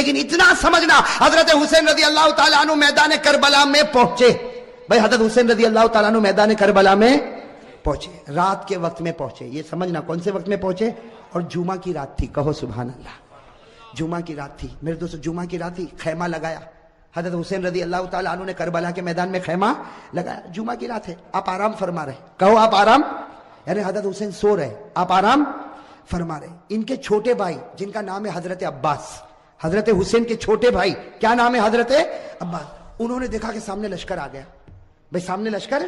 لیکن اتنا سمجھنا حضرت حسین رضی اللہ تعالیٰ عنہ میدان کربلا میں پہنچے. بھائی حضرت حسین رضی اللہ تعالیٰ عنہ میدان کربلا میں پہنچے, رات کے وقت میں پہنچے. یہ سمجھنا کون سے وقت میں پہنچے, اور جمعہ کی رات تھی. کہو سبحان اللہ. جمعہ کی رات تھی میرے دوستو, جمعہ کی رات تھی. خیمہ لگایا حضرت حسین رضی اللہ تعالیٰ عنہ نے کربلا کے میدان میں خیمہ لگایا. جمعہ کی رات ہے, آپ آرام فرما رہے. کہو آپ آرام, یعنی حضرت حسین سو رہے, آپ آرام فرما رہے. ان کے چھوٹے بھائی جن کا نام ہے حضرت عباس, حضرت حسین کے چھوٹے بھائی کیا نام ہے, حضرت عباس, انہوں نے دیکھا کہ سامنے لشکر آ گیا. بھائی سامنے لشکر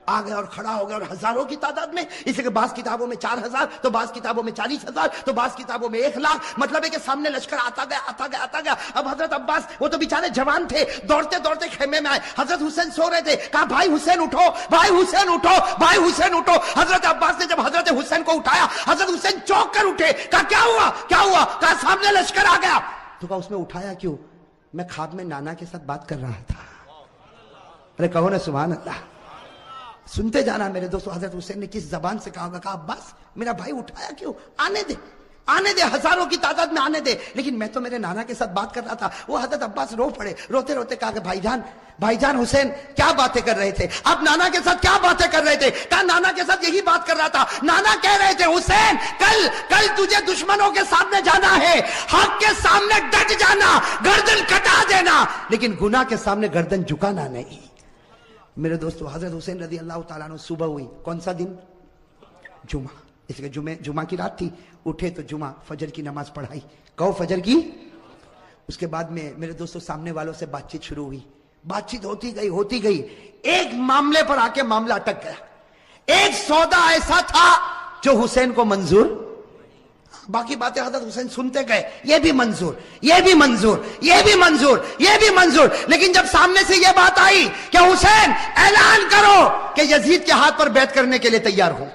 آ گیا اور کھڑا ہو گیا, اور ہزاروں کی تعداد میں. اس لیے کہ بعض کتابوں میں 4000, تو بعض کتابوں میں 40,000, تو بعض کتابوں میں 1 لاکھ. مطلب ہے کہ سامنے لشکر آتا گیا آتا گیا آتا گیا. اب حضرت عباس وہ تو بیچارے جوان تھے, دوڑتے دوڑتے خیمے میں آئے. حضرت حسین سو رہے تھے, کہا بھائی حسین اٹھو, بھائی حسین اٹھو, بھائی حسین اٹھو. حضرت عباس نے جب حضرت حسین کو اٹھایا, حضرت حسین چونک کر اٹھے. کہا کیا ہوا کیا ہوا, کہا سامنے لشکر آ گیا. تو کہا اس میں اٹھایا کیوں, میں خواب میں نانا کے ساتھ بات کر رہا تھا. ارے کہو نا سبحان اللہ. سنتے جانا میرے دوستو, حضرت حسین نے کس زبان سے کہا, کہا عباس میرا بھائی اٹھایا کیوں, آنے دے آنے دے, ہزاروں کی تعداد میں آنے دے, لیکن میں تو میرے نانا کے ساتھ بات کر رہا تھا. وہ حضرت عباس رو پڑے, روتے روتے کہا کہ بھائی جان حسین کیا باتیں کر رہے تھے, آپ نانا کے ساتھ کیا باتیں کر رہے تھے. کہا نانا کے ساتھ یہی بات کر رہا تھا. نانا کہہ رہے تھے حسین کل تجھے دشمنوں کے سامنے جانا ہے, حق کے سامنے ڈٹ جانا, گردن کٹا دینا, لیکن گناہ کے سامنے گردن جھکانا نہیں. میرے دوستو حضرت حسین رضی اللہ تعالیٰ عنہ صبح ہوئی, کون سا دن, جمعہ. اس لیے جمعہ کی رات تھی, اٹھے تو جمعہ فجر کی نماز پڑھائی. کہو فجر کی. اس کے بعد میں میرے دوستو سامنے والوں سے بات چیت شروع ہوئی. بات چیت ہوتی گئی. ایک معاملے پر آ کے معاملہ اٹک گیا. ایک سودا ایسا تھا جو حسین کو منظور, باقی باتیں حضرت حسین سنتے گئے, یہ بھی منظور, یہ بھی منظور, یہ بھی منظور, یہ بھی منظور. لیکن جب سامنے سے یہ بات آئی کہ حسین اعلان کرو کہ یزید کے ہاتھ پر بیعت کرنے کے لیے تیار ہوں,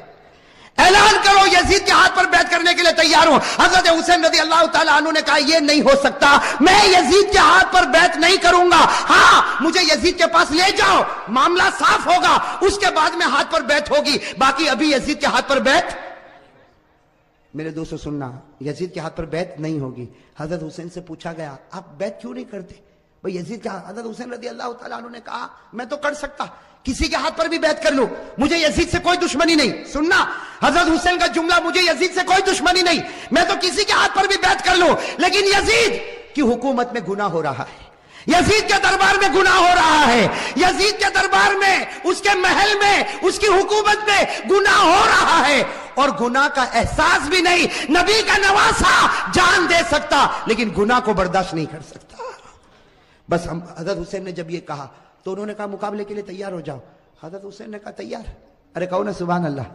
اعلان کرو یزید کے ہاتھ پر بیعت کرنے کے لیے تیار ہوں. حضرت حسین رضی اللہ تعالیٰ عنہ نے کہا یہ نہیں ہو سکتا, میں یزید کے ہاتھ پر بیعت نہیں کروں گا. ہاں مجھے یزید کے پاس لے جاؤ, معاملہ صاف ہوگا, اس کے بعد میں ہاتھ پر بیعت ہوگی, باقی ابھی یزید کے ہاتھ پر بیعت. میرے دوستو سننا, یزید کے ہاتھ پر بیعت نہیں ہوگی. حضرت حسین سے پوچھا گیا آپ بیعت کیوں نہیں کرتے, بھئی یزید کا. حضرت حسین رضی اللہ تعالیٰ عنہ نے کہا میں تو کر سکتا, کسی کے ہاتھ پر بھی بیعت کر لوں, مجھے یزید سے کوئی دشمنی نہیں. سننا حضرت حسین کا جملہ, مجھے یزید سے کوئی دشمنی نہیں, میں تو کسی کے ہاتھ پر بھی بیعت کر لوں, لیکن یزید کی حکومت میں گناہ ہو رہا ہے, یزید کے دربار میں گناہ ہو رہا ہے, یزید کے دربار میں, اس کے محل میں, اس کی حکومت میں گناہ ہو رہا ہے, اور گناہ کا احساس بھی نہیں. نبی کا نواسا جان دے سکتا لیکن گناہ کو برداشت نہیں کر سکتا. بس حضرت حسین نے جب یہ کہا تو انہوں نے کہا مقابلے کے لیے تیار ہو جاؤ. حضرت حسین نے کہا تیار. ارے کہو نا سبحان اللہ.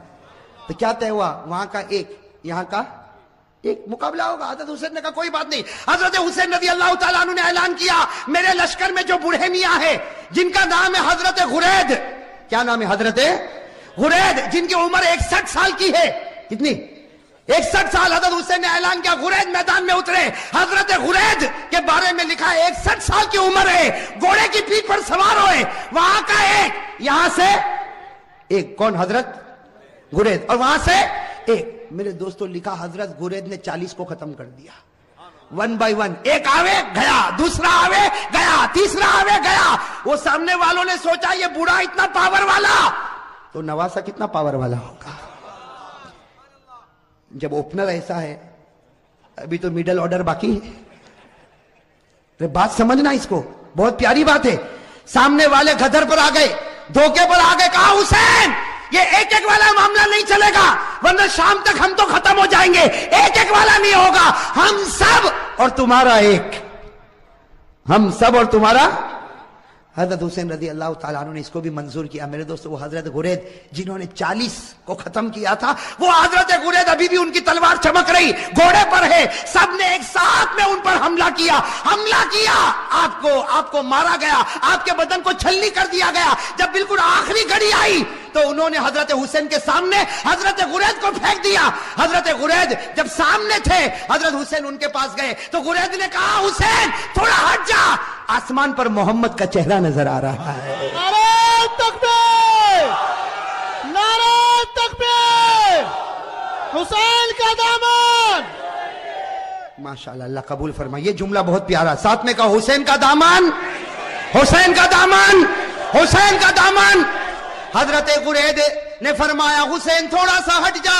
تو کیا طے ہوا, وہاں کا ایک, یہاں کا ایک مقابلہ ہوگا. حضرت حسین نے کہا کوئی بات نہیں. حضرت حسین رضی اللہ تعالیٰ عنہ نے اعلان کیا میرے لشکر میں جو بوڑھے میاں ہے جن کا نام ہے حضرت غرید, کیا نام ہے, حضرت غرید, جن کی عمر 61 سال کی ہے. کتنی, 61 سال. حضرت حسین نے اعلان کیا غرید میدان میں اترے. حضرت غرید کے بارے میں لکھا ہے 61 سال کی عمر ہے, گھوڑے کی پیٹھ پر سوار ہوئے, وہاں کا ایک, یہاں سے ایک, کون, حضرت غرید, اور وہاں سے ایک. میرے دوستو لکھا حضرت غرید نے 40 کو ختم کر دیا, 1 by 1. ایک آوے گیا, دوسرا آوے گیا, تیسرا آوے گیا. وہ سامنے والوں نے سوچا یہ بوڑھا اتنا پاور والا, تو نواسا کتنا پاور والا ہوگا. جب اوپنر ایسا ہے, ابھی تو میڈل آرڈر باقی ہے. بات سمجھنا اس کو, بہت پیاری بات ہے. سامنے والے گدر پر آ گئے, دھوکے پر آ گئے. کہا حسین یہ ایک ایک والا معاملہ نہیں چلے گا, ورنہ شام تک ہم تو ختم ہو جائیں گے. ایک ایک والا نہیں ہوگا, ہم سب اور تمہارا ایک, ہم سب اور تمہارا. حضرت حسین رضی اللہ تعالیٰ عنہ نے اس کو بھی منظور کیا. میرے دوستو وہ حضرت غرید جنہوں نے 40 کو ختم کیا تھا, وہ حضرت غرید ابھی بھی ان کی تلوار چمک رہی, گھوڑے پر ہے. سب نے ایک ساتھ میں ان پر حملہ کیا, آپ کو مارا گیا, آپ کے بدن کو چھلنی کر دیا گیا. جب بالکل آخری گھڑی آئی تو انہوں نے حضرت حسین کے سامنے حضرت غرید کو پھینک دیا. حضرت غرید جب سامنے تھے, حضرت حسین ان کے پاس گئے تو غرید نے کہا حسین تھوڑا ہٹ جا, آسمان پر محمد کا چہرہ نظر آ رہا ہے. نعرہ تکبیر, نعرہ تکبیر, حسین کا دامن, ماشاءاللہ، اللہ قبول فرمائے. یہ جملہ بہت پیارا. ساتھ میں کہا حسین کا دامن، حسین کا دامن، حسین کا دامن. حضرت قرید نے فرمایا حسین تھوڑا سا ہٹ جا،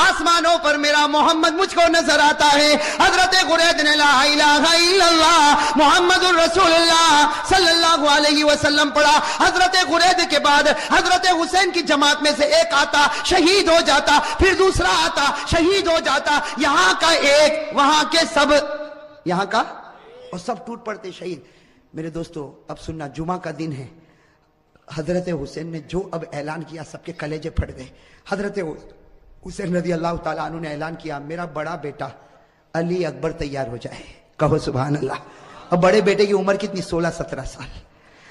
آسمانوں پر میرا محمد مجھ کو نظر آتا ہے. حضرت قرید نے لا الہ الا اللہ محمد الرسول اللہ صلی اللہ علیہ وسلم پڑھا. حضرت قرید کے بعد حضرت حسین کی جماعت میں سے ایک آتا شہید ہو جاتا، پھر دوسرا آتا شہید ہو جاتا. یہاں کا ایک، وہاں کے سب، یہاں کا اور سب ٹوٹ پڑتے شہید. میرے دوستو اب سننا، جمعہ کا دن ہے. حضرت حسین نے جو اب اعلان کیا سب کے کلیجے پھٹ گئے. حضرت حسین رضی اللہ تعالیٰ عنہ نے اعلان کیا میرا بڑا بیٹا علی اکبر تیار ہو جائے. کہو سبحان اللہ. اب بڑے بیٹے کی عمر کتنی؟ 16-17 سال.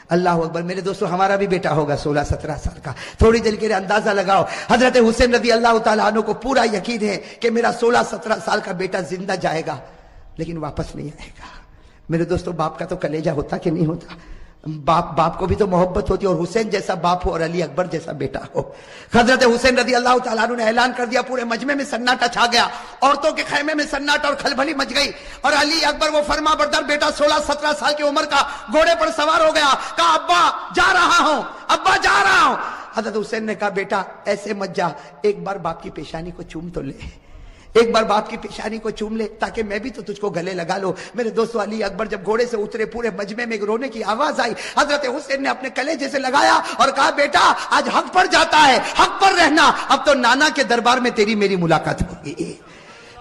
اللہ اکبر. میرے دوستو ہمارا بھی بیٹا ہوگا 16-17 سال کا. تھوڑی دیر کے لیے اندازہ لگاؤ. حضرت حسین رضی اللہ تعالیٰ عنہ کو پورا یقین ہے کہ میرا 16-17 سال کا بیٹا زندہ جائے گا لیکن واپس نہیں آئے گا. میرے دوستو باپ کا تو کلیجہ ہوتا کہ نہیں ہوتا؟ باپ کو بھی تو محبت ہوتی ہے، اور حسین جیسا باپ ہو اور علی اکبر جیسا بیٹا ہو. حضرت حسین رضی اللہ تعالیٰ عنہ نے اعلان کر دیا. پورے مجمع میں سناٹا چھا گیا، عورتوں کے خیمے میں سناٹا اور کھلبلی مچ گئی. اور علی اکبر وہ فرما بردار بیٹا 16-17 سال کی عمر کا گھوڑے پر سوار ہو گیا. کہا ابا جا رہا ہوں، ابا جا رہا ہوں. حضرت حسین نے کہا بیٹا ایسے مت جا، ایک بار باپ کی پیشانی کو چوم تو لے، ایک بار باپ کی پیشانی کو چوم لے تاکہ میں بھی تو تجھ کو گلے لگا لو. میرے دوستو علی اکبر جب گھوڑے سے اترے پورے مجمع میں رونے کی آواز آئی. حضرت حسین نے اپنے کلیجے سے لگایا اور کہا بیٹا آج حق پر جاتا ہے، حق پر رہنا. اب تو نانا کے دربار میں تیری میری ملاقات ہوگی.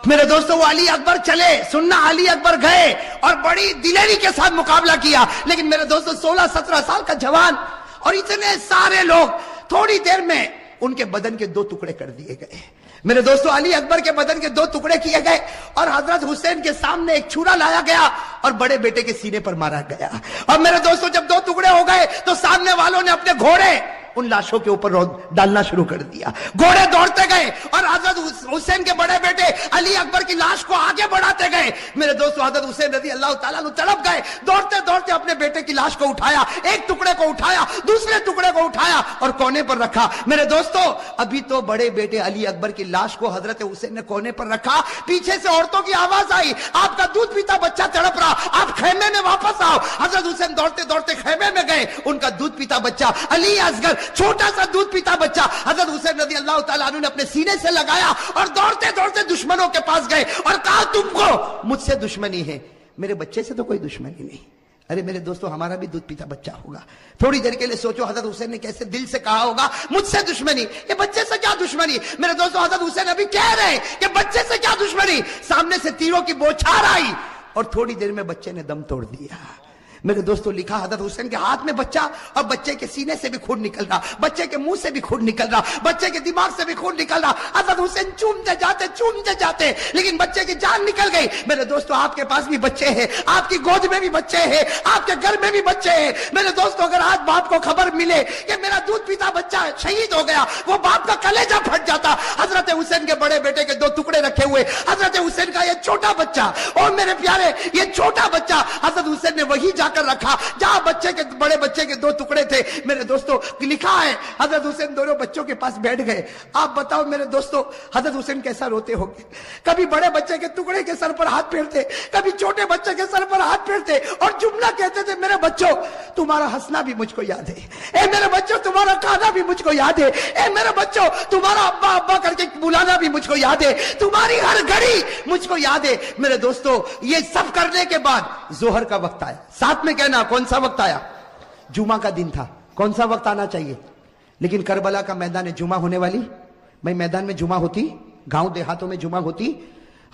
میرے دوستو وہ علی اکبر چلے. سننا، علی اکبر گئے اور بڑی دلیری کے ساتھ مقابلہ کیا. لیکن میرے دوستو 16-17 سال کا جوان اور اتنے سارے لوگ، تھوڑی دیر میں ان کے بدن کے 2 ٹکڑے کر دیے گئے. میرے دوستو علی اکبر کے بدن کے 2 ٹکڑے کیے گئے اور حضرت حسین کے سامنے ایک چھرا لایا گیا اور بڑے بیٹے کے سینے پر مارا گیا. اور میرے دوستو جب 2 ٹکڑے ہو گئے تو سامنے والوں نے اپنے گھوڑے ان لاشوں کے اوپر ڈالنا شروع کر دیا. گھوڑے دوڑتے گئے اور حضرت حسین کے بڑے بیٹے علی اکبر کی لاش کو آگے بڑھاتے گئے. میرے دوستو حضرت حسین رضی اللہ تعالیٰ عنہ تڑپ گئے. دوڑتے دوڑتے اپنے بیٹے کی لاش کو اٹھایا، ایک ٹکڑے کو اٹھایا، دوسرے ٹکڑے کو اٹھایا اور کونے پر رکھا. میرے دوستو ابھی تو بڑے بیٹے علی اکبر کی لاش کو حضرت حسین نے کونے پر رکھا. پیچھے سے عورتوں کی آواز آئی آپ کا دودھ پیتا بچہ تڑپ رہا، آپ خیمے میں واپس آؤ. حضرت حسین دوڑتے دوڑتے خیمے میں گئے. ان کا دودھ پیتا بچہ علی اصغر، چھوٹا سا دودھ پیتا بچہ حضرت حسین رضی اللہ تعالیٰ عنہ نے اپنے سینے سے لگایا اور دوڑتے دوڑتے دشمنوں کے پاس گئے اور کہا تم کو مجھ سے دشمنی ہے، میرے بچے سے تو کوئی دشمنی نہیں. ارے میرے دوستو ہمارا بھی دودھ پیتا بچہ ہوگا. تھوڑی دیر کے لیے سوچو حضرت حسین نے کیسے دل سے کہا ہوگا مجھ سے دشمنی، یہ بچے سے کیا دشمنی. میرے دوستو حضرت حسین ابھی کہہ رہے ہیں کہ بچے سے کیا دشمنی. سامنے سے تیروں کی بوچھار آئی اور تھوڑی دیر میں بچے نے دم توڑ دیا. میرے دوستو لکھا حضرت حسین کے ہاتھ میں بچہ اور بچے کے سینے سے بھی خون نکل رہا، بچے کے منہ سے بھی خون نکل رہا، بچے کے دماغ سے بھی خون نکل رہا. حضرت حسین چومتے جاتے لیکن بچے کی جان نکل گئی. میرے دوستو آپ کے پاس بھی بچے ہیں، آپ کی گود میں بھی بچے ہیں، آپ کے گھر میں بھی بچے ہیں. میرے دوستو اگر آج باپ کو خبر ملے کہ میرا دودھ پیتا بچہ شہید ہو گیا، وہ باپ کا کلیجہ پھٹ جاتا. حضرت حسین کے بڑے بیٹے کے 2 ٹکڑے رکھے ہوئے، حضرت حسین کا یہ چھوٹا بچہ، اور میرے پیارے یہ چھوٹا بچہ حضرت حسین نے وہی جا کر رکھا جہاں بڑے بچے کے 2 ٹکڑے تھے. میرے دوستو لکھا ہے حضرت حسین دونوں بچوں کے پاس بیٹھ گئے. آپ بتاؤ میرے دوستو حضرت حسین کیسا روتے ہوں گے. کبھی بڑے بچے کے ٹکڑے کے سر پر ہاتھ پھیرتے، کبھی چھوٹے بچے کے سر پر ہاتھ پھیرتے اور جملہ کہتے تھے میرے بچوں تمہارا ہنسنا بھی مجھ کو یاد ہے، اے میرے بچوں تمہارا کھانا بھی مجھ کو یاد ہے، اے میرے بچوں تمہارا ابا ابا کر کے بلانا بھی مجھ کو یاد ہے، تمہاری ہر گھڑی مجھ کو یاد ہے. میرے دوستو یہ سب کرنے کے بعد ظہر کا وقت آیا. ساتھ میں کہنا کون سا وقت آیا؟ جمعہ کا دن تھا. کون سا وقت آنا چاہیے؟ لیکن کربلا کا میدان جمعہ ہونے والی، بھائی میدان میں جمعہ ہوتی، گاؤں دیہاتوں میں جمعہ ہوتی.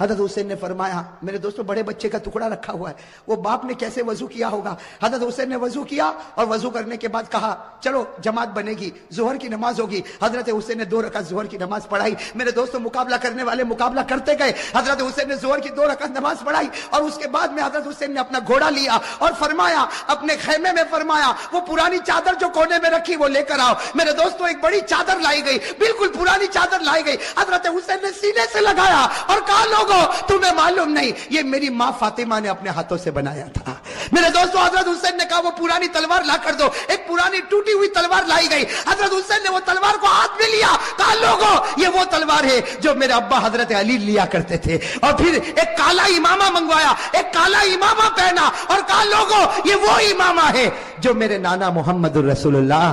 حضرت حسین نے فرمایا میرے دوستو بڑے بچے کا ٹکڑا رکھا ہوا ہے، وہ باپ نے کیسے وضو کیا ہوگا. حضرت حسین نے وضو کیا اور وضو کرنے کے بعد کہا چلو جماعت بنے گی، ظہر کی نماز ہوگی. حضرت حسین نے 2 رکعت ظہر کی نماز پڑھائی. میرے دوستو مقابلہ کرنے والے مقابلہ کرتے گئے. حضرت حسین نے ظہر کی 2 رکعت نماز پڑھائی اور اس کے بعد میں حضرت حسین نے اپنا گھوڑا لیا اور فرمایا اپنے خیمے میں فرمایا وہ پرانی چادر جو کونے میں رکھی وہ لے کر آؤ. میرے دوستو ایک بڑی چادر لائی گئی، بالکل پرانی چادر لائی گئی. حضرت حسین نے سینے سے لگایا اور کہا لوگوں تمہیں معلوم نہیں یہ میری ماں فاطمہ نے اپنے ہاتھوں سے بنایا تھا. میرے دوستوں حضرت حسین نے کہا وہ پرانی تلوار لا کر دو. ایک پرانی ٹوٹی ہوئی تلوار لائی گئی. حضرت حسین نے وہ تلوار کو ہاتھ میں لیا. کہا لوگوں یہ وہ تلوار ہے جو میرے ابا حضرت علی لیا کرتے تھے. اور پھر ایک کالا امامہ منگوایا, ایک کالا امامہ پہنا اور کہا لوگوں یہ وہ امامہ ہے جو میرے نانا محمد الرسول اللہ.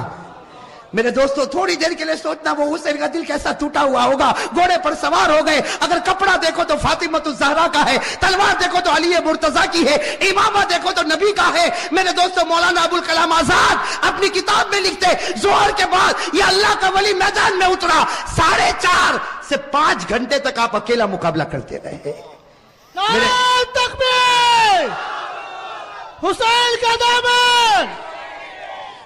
میرے دوستو تھوڑی دیر کے لیے سوچنا وہ حسین کا دل کیسا ٹوٹا ہوا ہوگا. گھوڑے پر سوار ہو گئے. اگر کپڑا دیکھو تو فاطمہ الزہرا کا ہے, تلوار دیکھو تو علی مرتضیٰ کی ہے, امامہ دیکھو تو نبی کا ہے. میرے دوستو مولانا ابوالکلام آزاد اپنی کتاب میں لکھتے ظہر کے بعد یہ اللہ کا ولی میدان میں اترا, 4.5 سے 5 گھنٹے تک آپ اکیلا مقابلہ کرتے رہے. نعرہ تکبیر, حسین کا دامن.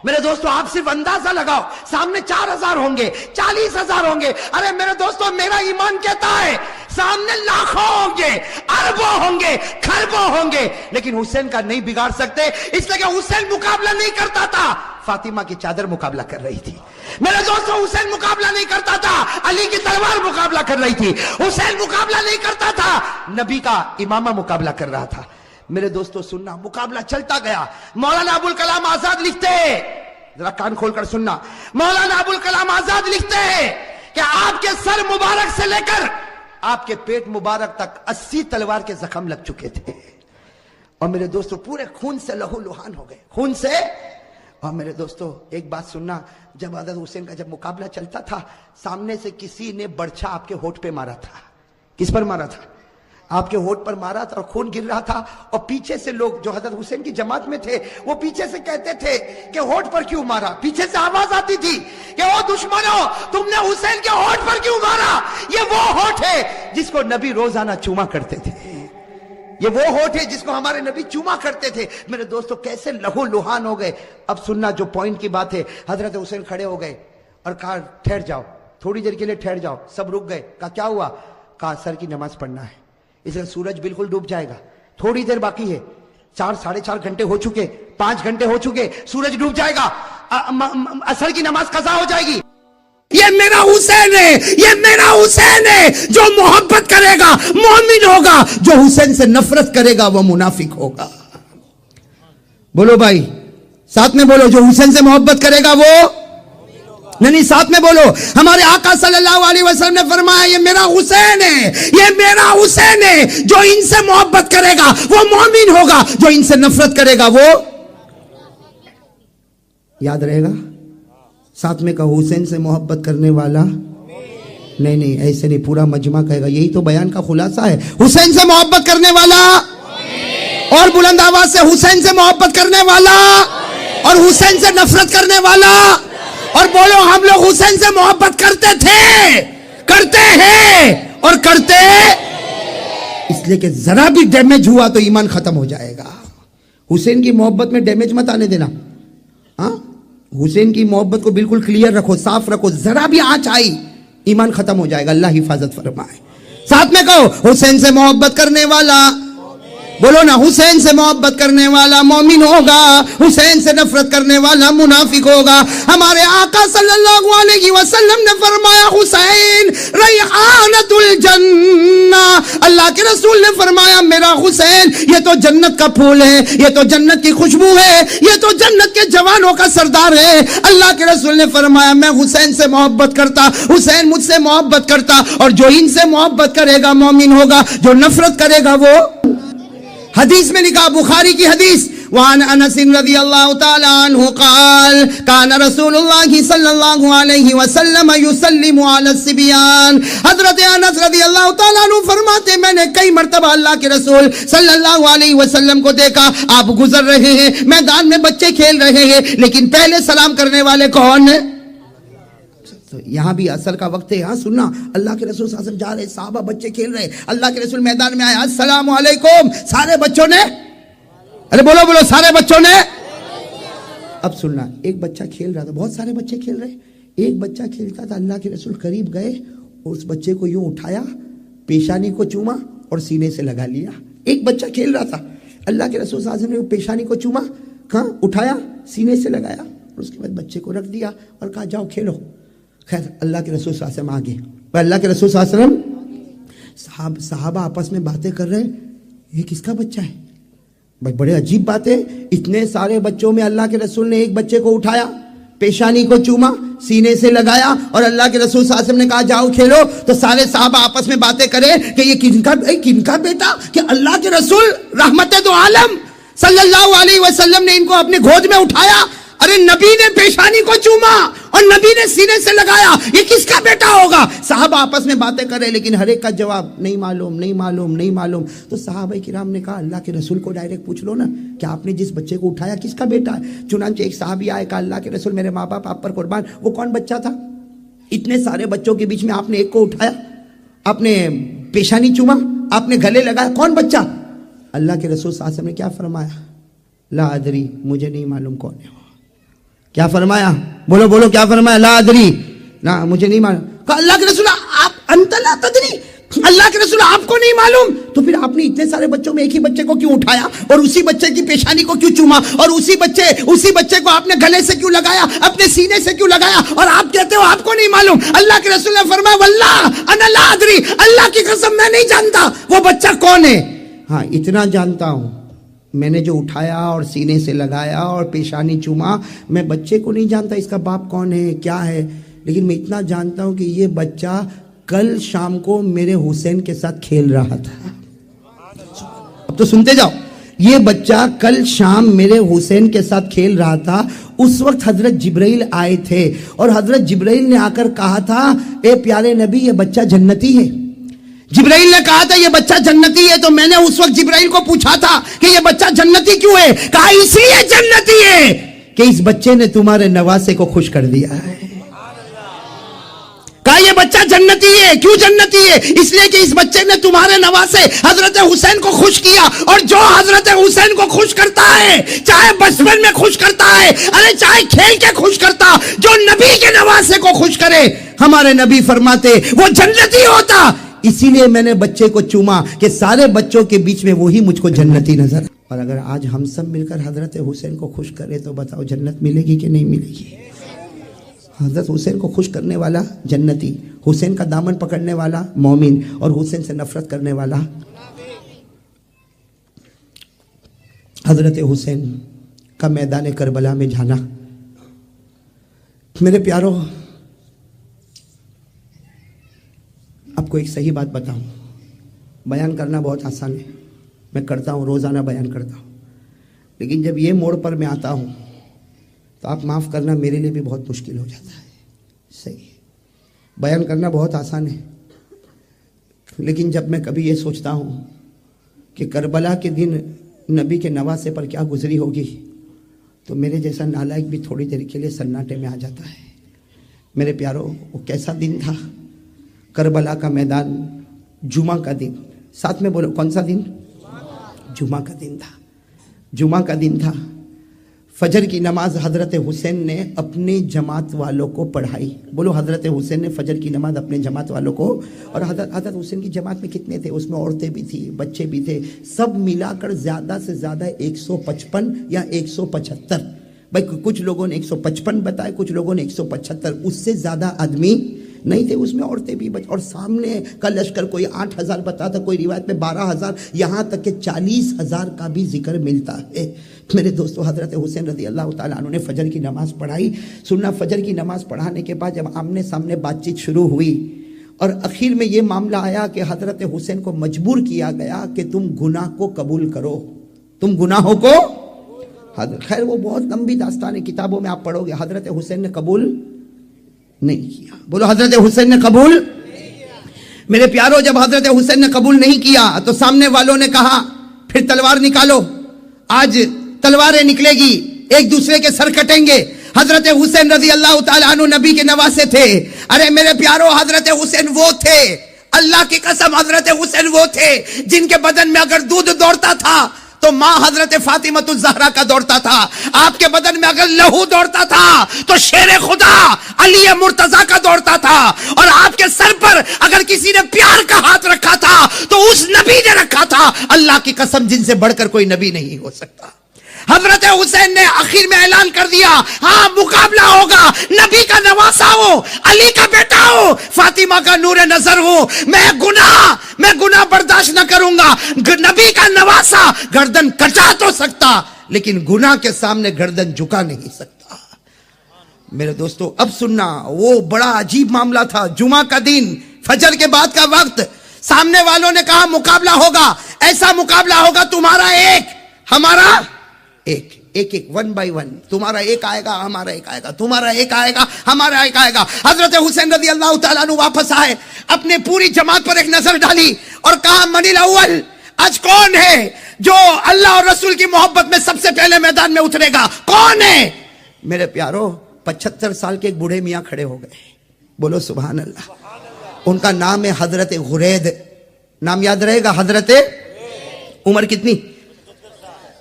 میرے دوستو آپ صرف اندازہ لگاؤ, سامنے 4,000 ہوں گے, 40,000 ہوں گے. ارے میرے دوستو میرا ایمان کہتا ہے سامنے لاکھوں ہوں گے, اربوں ہوں گے, کھربوں ہوں گے, لیکن حسین کا نہیں بگاڑ سکتے, اس لیے کہ حسین مقابلہ نہیں کرتا تھا, فاطمہ کی چادر مقابلہ کر رہی تھی. میرے دوستو حسین مقابلہ نہیں کرتا تھا, علی کی تلوار مقابلہ کر رہی تھی. حسین مقابلہ نہیں کرتا تھا, نبی کا امامہ مقابلہ کر رہا تھا. میرے دوستو سننا, مقابلہ چلتا گیا. مولانا ابوالکلام آزاد لکھتے ہیں, ذرا کان کھول کر سننا, مولانا ابوالکلام آزاد لکھتے ہیں کہ آپ کے سر مبارک سے لے کر آپ کے پیٹ مبارک تک 80 تلوار کے زخم لگ چکے تھے. اور میرے دوستو پورے خون سے لہو لہان ہو گئے, خون سے. اور میرے دوستو ایک بات سننا, جب حضرت حسین کا جب مقابلہ چلتا تھا, سامنے سے کسی نے برچھا آپ کے ہونٹ پہ مارا تھا. کس پر مارا تھا؟ آپ کے ہونٹ پر مارا تھا اور خون گر رہا تھا. اور پیچھے سے لوگ جو حضرت حسین کی جماعت میں تھے وہ پیچھے سے کہتے تھے کہ ہونٹ پر کیوں مارا. پیچھے سے آواز آتی تھی کہ او دشمنوں تم نے حسین کے ہونٹ پر کیوں مارا, یہ وہ ہونٹ ہے جس کو نبی روزانہ چوما کرتے تھے, یہ وہ ہونٹ ہے جس کو ہمارے نبی چوما کرتے تھے. میرے دوستو کیسے لہو لہان ہو گئے. اب سننا جو پوائنٹ کی بات ہے, حضرت حسین کھڑے ہو گئے اور کہا ٹھہر جاؤ, تھوڑی دیر کے لیے ٹھہر جاؤ. سب رک گئے. کہا کیا ہوا؟ کہا سر کی نماز پڑھنا ہے, اس لیے سورج بالکل ڈوب جائے گا, تھوڑی دیر باقی ہے, 4-4.5 گھنٹے ہو چکے, 5 گھنٹے ہو چکے, سورج ڈوب جائے گا, عصر کی نماز قضا ہو جائے گی. یہ میرا حسین ہے, یہ میرا حسین ہے, جو محبت کرے گا مومن ہوگا, جو حسین سے نفرت کرے گا وہ منافق ہوگا. بولو بھائی ساتھ میں بولو, جو حسین سے محبت کرے گا وہ نہیں, ساتھ میں بولو. ہمارے آقا صلی اللہ علیہ وسلم نے فرمایا یہ میرا حسین ہے, یہ میرا حسین ہے, جو ان سے محبت کرے گا وہ مومن ہوگا, جو ان سے نفرت کرے گا وہ. یاد رہے گا, ساتھ میں کہو حسین سے محبت کرنے والا. نہیں ایسے نہیں, پورا مجمع کہے گا. یہی تو بیان کا خلاصہ ہے, حسین سے محبت کرنے والا, اور بلند آواز سے حسین سے محبت کرنے والا, اور حسین سے نفرت کرنے والا. اور بولو ہم لوگ حسین سے محبت کرتے تھے, کرتے ہیں اور کرتے, اس لیے کہ ذرا بھی ڈیمیج ہوا تو ایمان ختم ہو جائے گا. حسین کی محبت میں ڈیمیج مت آنے دینا. ہاں حسین کی محبت کو بالکل کلیئر رکھو, صاف رکھو, ذرا بھی آنچ آئی ایمان ختم ہو جائے گا. اللہ حفاظت فرمائے. ساتھ میں کہو حسین سے محبت کرنے والا, بولو نا, حسین سے محبت کرنے والا مومن ہوگا, حسین سے نفرت کرنے والا منافق ہوگا. ہمارے آقا صلی اللہ علیہ وسلم نے فرمایا حسین ریحانۃ الجنہ, اللہ کے رسول نے فرمایا میرا حسین یہ تو جنت کا پھول ہے, یہ تو جنت کی خوشبو ہے, یہ تو جنت کے جوانوں کا سردار ہے. اللہ کے رسول نے فرمایا میں حسین سے محبت کرتا, حسین مجھ سے محبت کرتا, اور جو ان سے محبت کرے گا مومن ہوگا, جو نفرت کرے گا وہ. حدیث میں لکھا, بخاری کی حدیث, وعن انس رضی اللہ تعالی عنہ قال کان رسول اللہ صلی اللہ علیہ وسلم یسلم علی الصبیان. حضرت انس رضی اللہ تعالی عنہ فرماتے میں نے کئی مرتبہ اللہ کے رسول صلی اللہ علیہ وسلم کو دیکھا, آپ گزر رہے ہیں, میدان میں بچے کھیل رہے ہیں, لیکن پہلے سلام کرنے والے کون ہیں؟ تو یہاں بھی اثر کا وقت ہے. ہاں سننا, اللہ کے رسول صلی اللہ علیہ وسلم جا رہے, صحابہ بچے کھیل رہے, اللہ کے رسول میدان میں آئے, السلام علیکم. سارے بچوں نے, ارے بولو بولو, سارے بچوں نے. اب سننا, ایک بچہ کھیل رہا تھا, بہت سارے بچے کھیل رہے, ایک بچہ کھیلتا تھا. اللہ کے رسول قریب گئے اور اس بچے کو یوں اٹھایا, پیشانی کو چوما اور سینے سے لگا لیا. ایک بچہ کھیل رہا تھا, اللہ کے رسول صلی اللہ علیہ وسلم نے پیشانی کو چوما, کہاں اٹھایا, سینے سے لگایا, اور اس کے بعد بچے کو رکھ دیا اور کہا جاؤ کھیلو. خیر اللہ کے رسول صلی اللہ علیہ وسلم آگے, اللہ کے رسول صلی اللہ علیہ وسلم, صحابہ آپس میں باتیں کر رہے, یہ کس کا بچہ ہے, بھائی بڑے عجیب بات ہے، اتنے سارے بچوں میں اللہ کے رسول نے ایک بچے کو اٹھایا، پیشانی کو چوما، سینے سے لگایا، اور اللہ کے رسول صلی اللہ علیہ وسلم نے کہا جاؤ کھیلو. تو سارے صحابہ آپس میں باتیں کریں کہ یہ کن کا بیٹا، کہ اللہ کے رسول رحمت دو عالم صلی اللہ علیہ وسلم نے ان کو اپنے گود میں اٹھایا. ارے نبی نے پیشانی کو چوما اور نبی نے سینے سے لگایا، یہ کس کا بیٹا ہوگا؟ صحابہ آپس میں باتیں کرے، لیکن ہر ایک کا جواب نہیں معلوم نہیں معلوم نہیں معلوم. تو صحابہ کرام نے کہا اللہ کے رسول کو ڈائریکٹ پوچھ لو نا کہ آپ نے جس بچے کو اٹھایا کس کا بیٹا ہے؟ چنانچہ ایک صحابی آئے، کہا اللہ کے رسول میرے ماں باپ آپ پر قربان، وہ کون بچہ تھا؟ اتنے سارے بچوں کے بیچ میں آپ نے ایک کو اٹھایا، آپ نے پیشانی چوما، آپ نے گلے لگایا، کون بچہ؟ اللہ کے رسول صلی اللہ علیہ وسلم نے کیا فرمایا؟ لا ادری، مجھے نہیں معلوم کون ہے. کیا فرمایا؟ بولو بولو، کیا فرمایا؟ لا ادری، نا مجھے نہیں معلوم. کہا اللہ کے رسول آپ انت لا تدری، اللہ کے رسول آپ کو نہیں معلوم، تو پھر آپ نے اتنے سارے بچوں میں ایک ہی بچے کو کیوں اٹھایا اور اسی بچے کی پیشانی کو کیوں چوما اور اسی بچے کو آپ نے گلے سے کیوں لگایا، اپنے سینے سے کیوں لگایا، اور آپ کہتے ہو آپ کو نہیں معلوم؟ اللہ کے رسول نے فرمایا واللہ انا لا ادری، اللہ کی قسم میں نہیں جانتا وہ بچہ کون ہے. ہاں اتنا جانتا ہوں، میں نے جو اٹھایا اور سینے سے لگایا اور پیشانی چوما، میں بچے کو نہیں جانتا اس کا باپ کون ہے کیا ہے، لیکن میں اتنا جانتا ہوں کہ یہ بچہ کل شام کو میرے حسین کے ساتھ کھیل رہا تھا. اب تو سنتے جاؤ، یہ بچہ کل شام میرے حسین کے ساتھ کھیل رہا تھا. اس وقت حضرت جبرائیل آئے تھے اور حضرت جبرائیل نے آ کر کہا تھا اے پیارے نبی یہ بچہ جنتی ہے. جبرائیل نے کہا تھا یہ بچہ جنتی ہے. تو میں نے اس وقت جبرائیل کو پوچھا تھا کہ یہ بچہ جنتی کیوں ہے؟ کہا اس لیے جنتی ہے کہ اس بچے نے تمہارے نواسے کو خوش کر دیا ہے. کہا یہ بچہ جنتی ہے. کیوں جنتی ہے؟ اس لیے کہ اس بچے نے تمہارے نواسے حضرت حسین کو خوش کیا، اور جو حضرت حسین کو خوش کرتا ہے، چاہے بچپن میں خوش کرتا ہے، ارے چاہے کھیل کے خوش کرتا، جو نبی کے نواسے کو خوش کرے، ہمارے نبی فرماتے وہ جنتی ہوتا. اسی لیے میں نے بچے کو چوما کہ سارے بچوں کے بیچ میں وہی مجھ کو جنتی نظر. اور اگر آج ہم سب مل کر حضرت حسین کو خوش کرے تو بتاؤ جنت ملے گی کہ نہیں ملے گی؟ حضرت حسین کو خوش کرنے والا جنتی، حسین کا دامن پکڑنے والا مومن، اور حسین سے نفرت کرنے والا. حضرت حسین کا میدان کربلا میں جانا، میرے پیارو آپ کو ایک صحیح بات بتاؤں، بیان کرنا بہت آسان ہے، میں کرتا ہوں، روزانہ بیان کرتا ہوں، لیکن جب یہ موڑ پر میں آتا ہوں تو آپ معاف کرنا میرے لیے بھی بہت مشکل ہو جاتا ہے. صحیح، بیان کرنا بہت آسان ہے، لیکن جب میں کبھی یہ سوچتا ہوں کہ کربلا کے دن نبی کے نواسے پر کیا گزری ہوگی تو میرے جیسا نالائق بھی تھوڑی دیر کے لیے سناٹے میں آ جاتا ہے. میرے پیارو وہ کیسا دن تھا؟ کربلا کا میدان، جمعہ کا دن. ساتھ میں بولو کون سا دن؟ جمعہ کا دن تھا. جمعہ کا دن تھا. فجر کی نماز حضرت حسین نے اپنے جماعت والوں کو پڑھائی. بولو حضرت حسین نے فجر کی نماز اپنے جماعت والوں کو. اور حضرت حسین کی جماعت میں کتنے تھے؟ اس میں عورتیں بھی تھی، بچے بھی تھے، سب ملا کر زیادہ سے زیادہ 155 یا 175. بھائی کچھ لوگوں نے 155 بتائے، کچھ لوگوں نے 175. اس سے زیادہ آدمی نہیں تھے. اس میں عورتیں بھی اور سامنے کا لشکر کوئی 8000 بتاتا، کوئی روایت میں 12000، یہاں تک کہ 40000 کا بھی ذکر ملتا ہے. میرے دوستو حضرت حسین رضی اللہ تعالیٰ عنہ نے فجر کی نماز پڑھائی. سننا، فجر کی نماز پڑھانے کے بعد جب آمنے سامنے بات چیت شروع ہوئی اور اخیر میں یہ معاملہ آیا کہ حضرت حسین کو مجبور کیا گیا کہ تم گناہ کو قبول کرو، تم گناہوں کو. خیر وہ بہت لمبی داستان ہے، کتابوں میں آپ پڑھو گے. حضرت حسین نے قبول نہیں کیا. بولو حضرت حسین نے قبول نہیں کیا. میرے پیارو جب حضرت حسین نے قبول نہیں کیا تو سامنے والوں نے کہا پھر تلوار نکالو، آج تلواریں نکلے گی، ایک دوسرے کے سر کٹیں گے. حضرت حسین رضی اللہ تعالیٰ عنہ نبی کے نواسے تھے. ارے میرے پیارو حضرت حسین وہ تھے، اللہ کی قسم حضرت حسین وہ تھے جن کے بدن میں اگر دودھ دوڑتا تھا تو ماں حضرت فاطمہ الزہرا کا دوڑتا تھا. آپ کے بدن میں اگر لہو دوڑتا تھا تو شیر خدا علی مرتضیٰ کا دوڑتا تھا. اور آپ کے سر پر اگر کسی نے پیار کا ہاتھ رکھا تھا تو اس نبی نے رکھا تھا. اللہ کی قسم جن سے بڑھ کر کوئی نبی نہیں ہو سکتا. حضرت حسین نے آخر میں اعلان کر دیا ہاں مقابلہ ہوگا، نبی کا نواسا ہوں، علی کا بیٹا ہوں، فاطمہ کا نور نظر ہوں، میں گناہ برداشت نہ کروں گا۔ نبی کا نواسا گردن کٹا تو سکتا لیکن گناہ کے سامنے گردن جھکا نہیں سکتا۔ میرے دوستو اب سننا، وہ بڑا عجیب معاملہ تھا۔ جمعہ کا دن، فجر کے بعد کا وقت، سامنے والوں نے کہا مقابلہ ہوگا، ایسا مقابلہ ہوگا تمہارا ایک ہمارا ایک، ایک ایک، ون بائی ون، تمہارا ایک آئے گا ہمارا ایک آئے گا، تمہارا ایک آئے گا ہمارا ایک آئے گا۔ حضرت حسین رضی اللہ تعالیٰ عنہ واپس آئے، اپنے پوری جماعت پر ایک نظر ڈالی اور کہا من الاول، آج کون ہے جو اللہ اور رسول کی محبت میں سب سے پہلے میدان میں اترے گا؟ کون ہے؟ میرے پیارو 75 سال کے ایک بوڑھے میاں کھڑے ہو گئے، بولو سبحان اللہ۔ ان کا نام ہے حضرت غرید، نام یاد رہے گا، حضرت، عمر کتنی؟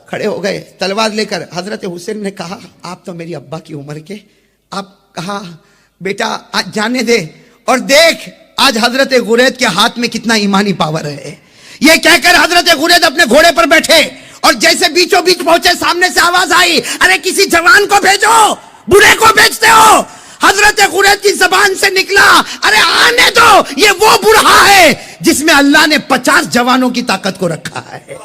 کھڑے ہو گئے تلوار لے کر۔ حضرت حسین نے کہا آپ تو میری ابا کی عمر کے، آپ کہا بیٹا آج جانے دے، اور دیکھ آج حضرت غرید کے ہاتھ میں کتنا ایمانی پاور ہے۔ یہ کہہ کر حضرت غرید اپنے گھوڑے پر بیٹھے اور جیسے بیچوں بیچ پہنچے سامنے سے آواز آئی ارے کسی جوان کو بھیجو، بوڑھے کو بھیجتے ہو۔ حضرت غرید کی زبان سے نکلا ارے آنے دو، یہ وہ بوڑھا ہے جس میں اللہ نے 50 جوانوں کی طاقت کو رکھا ہے۔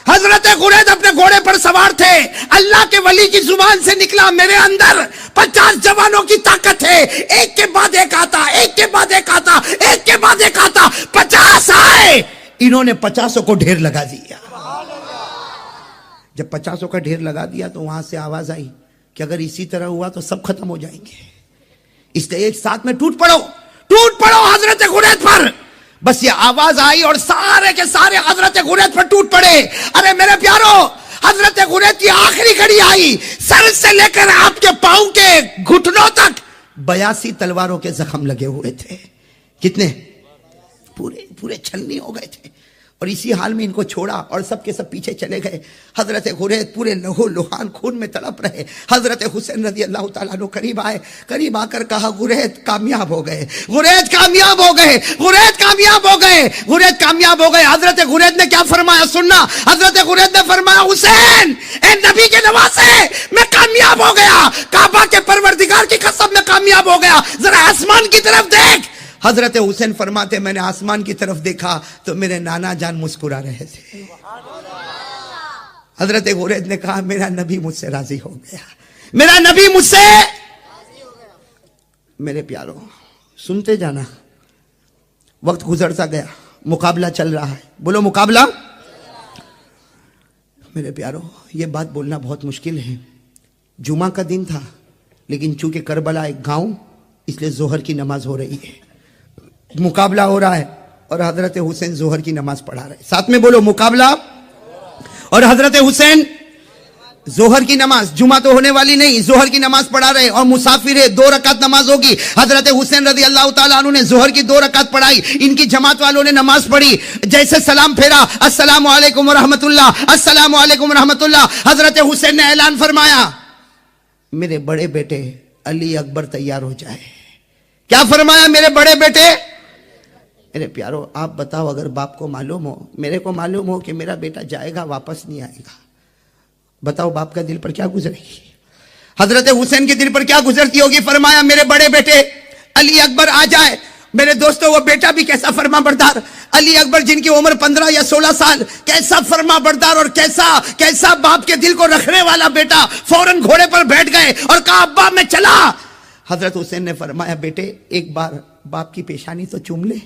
حضرت غرید اپنے گھوڑے پر سوار تھے، اللہ کے ولی کی زبان سے نکلا میرے اندر 50 جوانوں کی طاقت ہے، ایک کے بعد ایک آتا، ایک کے بعد ایک آتا، ایک کے بعد ایک آتا، 50 آئے، انہوں نے 50 کو ڈھیر لگا دیا۔ جب 50 کا ڈھیر لگا دیا تو وہاں سے آواز آئی کہ اگر اسی طرح ہوا تو سب ختم ہو جائیں گے، اس لیے ایک ساتھ میں ٹوٹ پڑو حضرت غرید پر۔ بس یہ آواز آئی اور سارے کے سارے حضرت غرید پر ٹوٹ پڑے۔ ارے میرے پیارو حضرت غرید کی آخری گھڑی آئی، سر سے لے کر آپ کے پاؤں کے گھٹنوں تک 82 تلواروں کے زخم لگے ہوئے تھے۔ کتنے؟ پورے چھلنی ہو گئے تھے، اور اسی حال میں ان کو چھوڑا اور سب کے سب پیچھے چلے گئے۔ حضرت غرید پورے لہو لہان خون میں تڑپ رہے۔ حضرت حسین رضی اللہ تعالیٰ عنہ قریب آئے، قریب آ کر کہا غرید کامیاب ہو گئے، غرید کامیاب ہو گئے، غرید کامیاب ہو گئے، غرید کامیاب ہو گئے۔ حضرت غرید نے کیا فرمایا سننا، حضرت غرید نے فرمایا حسین اے نبی کے نواسے میں کامیاب ہو گیا، کعبہ کے پروردگار کی قسم میں کامیاب ہو گیا، ذرا آسمان کی طرف دیکھ۔ حضرت حسین فرماتے میں نے آسمان کی طرف دیکھا تو میرے نانا جان مسکرا رہے تھے۔ حضرت غرید نے کہا میرا نبی مجھ سے راضی ہو گیا، میرا نبی مجھ سے۔ میرے پیارو سنتے جانا، وقت گزرتا گیا، مقابلہ چل رہا ہے، بولو مقابلہ۔ میرے پیارو یہ بات بولنا بہت مشکل ہے، جمعہ کا دن تھا لیکن چونکہ کربلا ایک گاؤں اس لیے ظہر کی نماز ہو رہی ہے، مقابلہ ہو رہا ہے، اور حضرت حسین ظہر کی نماز پڑھا رہے، ساتھ میں بولو مقابلہ۔ اور حضرت حسین ظہر کی نماز، جمعہ تو ہونے والی نہیں، ظہر کی نماز پڑھا رہے اور مسافر ہے، 2 رکعت نماز ہوگی۔ حضرت حسین رضی اللہ تعالیٰ عنہ نے ظہر کی 2 رکعت پڑھائی، ان کی جماعت والوں نے نماز پڑھی، جیسے سلام پھیرا السلام علیکم ورحمت اللہ، السلام علیکم ورحمت اللہ، حضرت حسین نے اعلان فرمایا میرے بڑے بیٹے علی اکبر تیار ہو جائے۔ کیا فرمایا؟ میرے بڑے بیٹے۔ میرے پیارو آپ بتاؤ اگر باپ کو معلوم ہو، میرے کو معلوم ہو کہ میرا بیٹا جائے گا واپس نہیں آئے گا، بتاؤ باپ کا دل پر کیا گزرے گی؟ حضرت حسین کے دل پر کیا گزرتی ہوگی؟ فرمایا میرے بڑے بیٹے علی اکبر آ جائے۔ میرے دوستو وہ بیٹا بھی کیسا فرما بردار، علی اکبر جن کی عمر 15 یا 16 سال، کیسا فرما بردار اور کیسا باپ کے دل کو رکھنے والا بیٹا، فوراً گھوڑے پر بیٹھ گئے اور کہا ابا میں چلا۔ حضرت حسین نے فرمایا بیٹے ایک بار باپ کی پیشانی تو چوم لے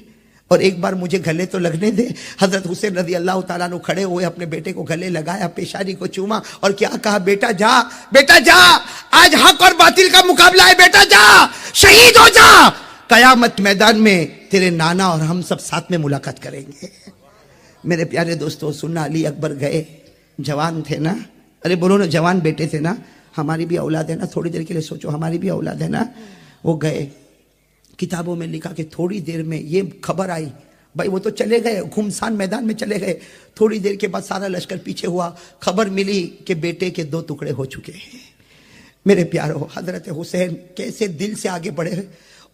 اور ایک بار مجھے گلے تو لگنے دے۔ حضرت حسین رضی اللہ تعالیٰ عنہ کھڑے ہوئے، اپنے بیٹے کو گلے لگایا، پیشانی کو چوما اور کیا کہا بیٹا جا، بیٹا جا، آج حق اور باطل کا مقابلہ ہے، بیٹا جا، شہید ہو جا، قیامت میدان میں تیرے نانا اور ہم سب ساتھ میں ملاقات کریں گے۔ میرے پیارے دوستو سننا، علی اکبر گئے، جوان تھے نا، ارے بولو نا جوان بیٹے تھے نا، ہماری بھی اولاد ہے نا، تھوڑی دیر کے لیے سوچو ہماری بھی اولاد ہے نا۔ وہ گئے، کتابوں میں لکھا کہ تھوڑی دیر میں یہ خبر آئی، بھائی وہ تو چلے گئے گھمسان میدان میں چلے گئے، تھوڑی دیر کے بعد سارا لشکر پیچھے ہوا، خبر ملی کہ بیٹے کے 2 ٹکڑے ہو چکے ہیں۔ میرے پیارو حضرت حسین کیسے دل سے آگے بڑھے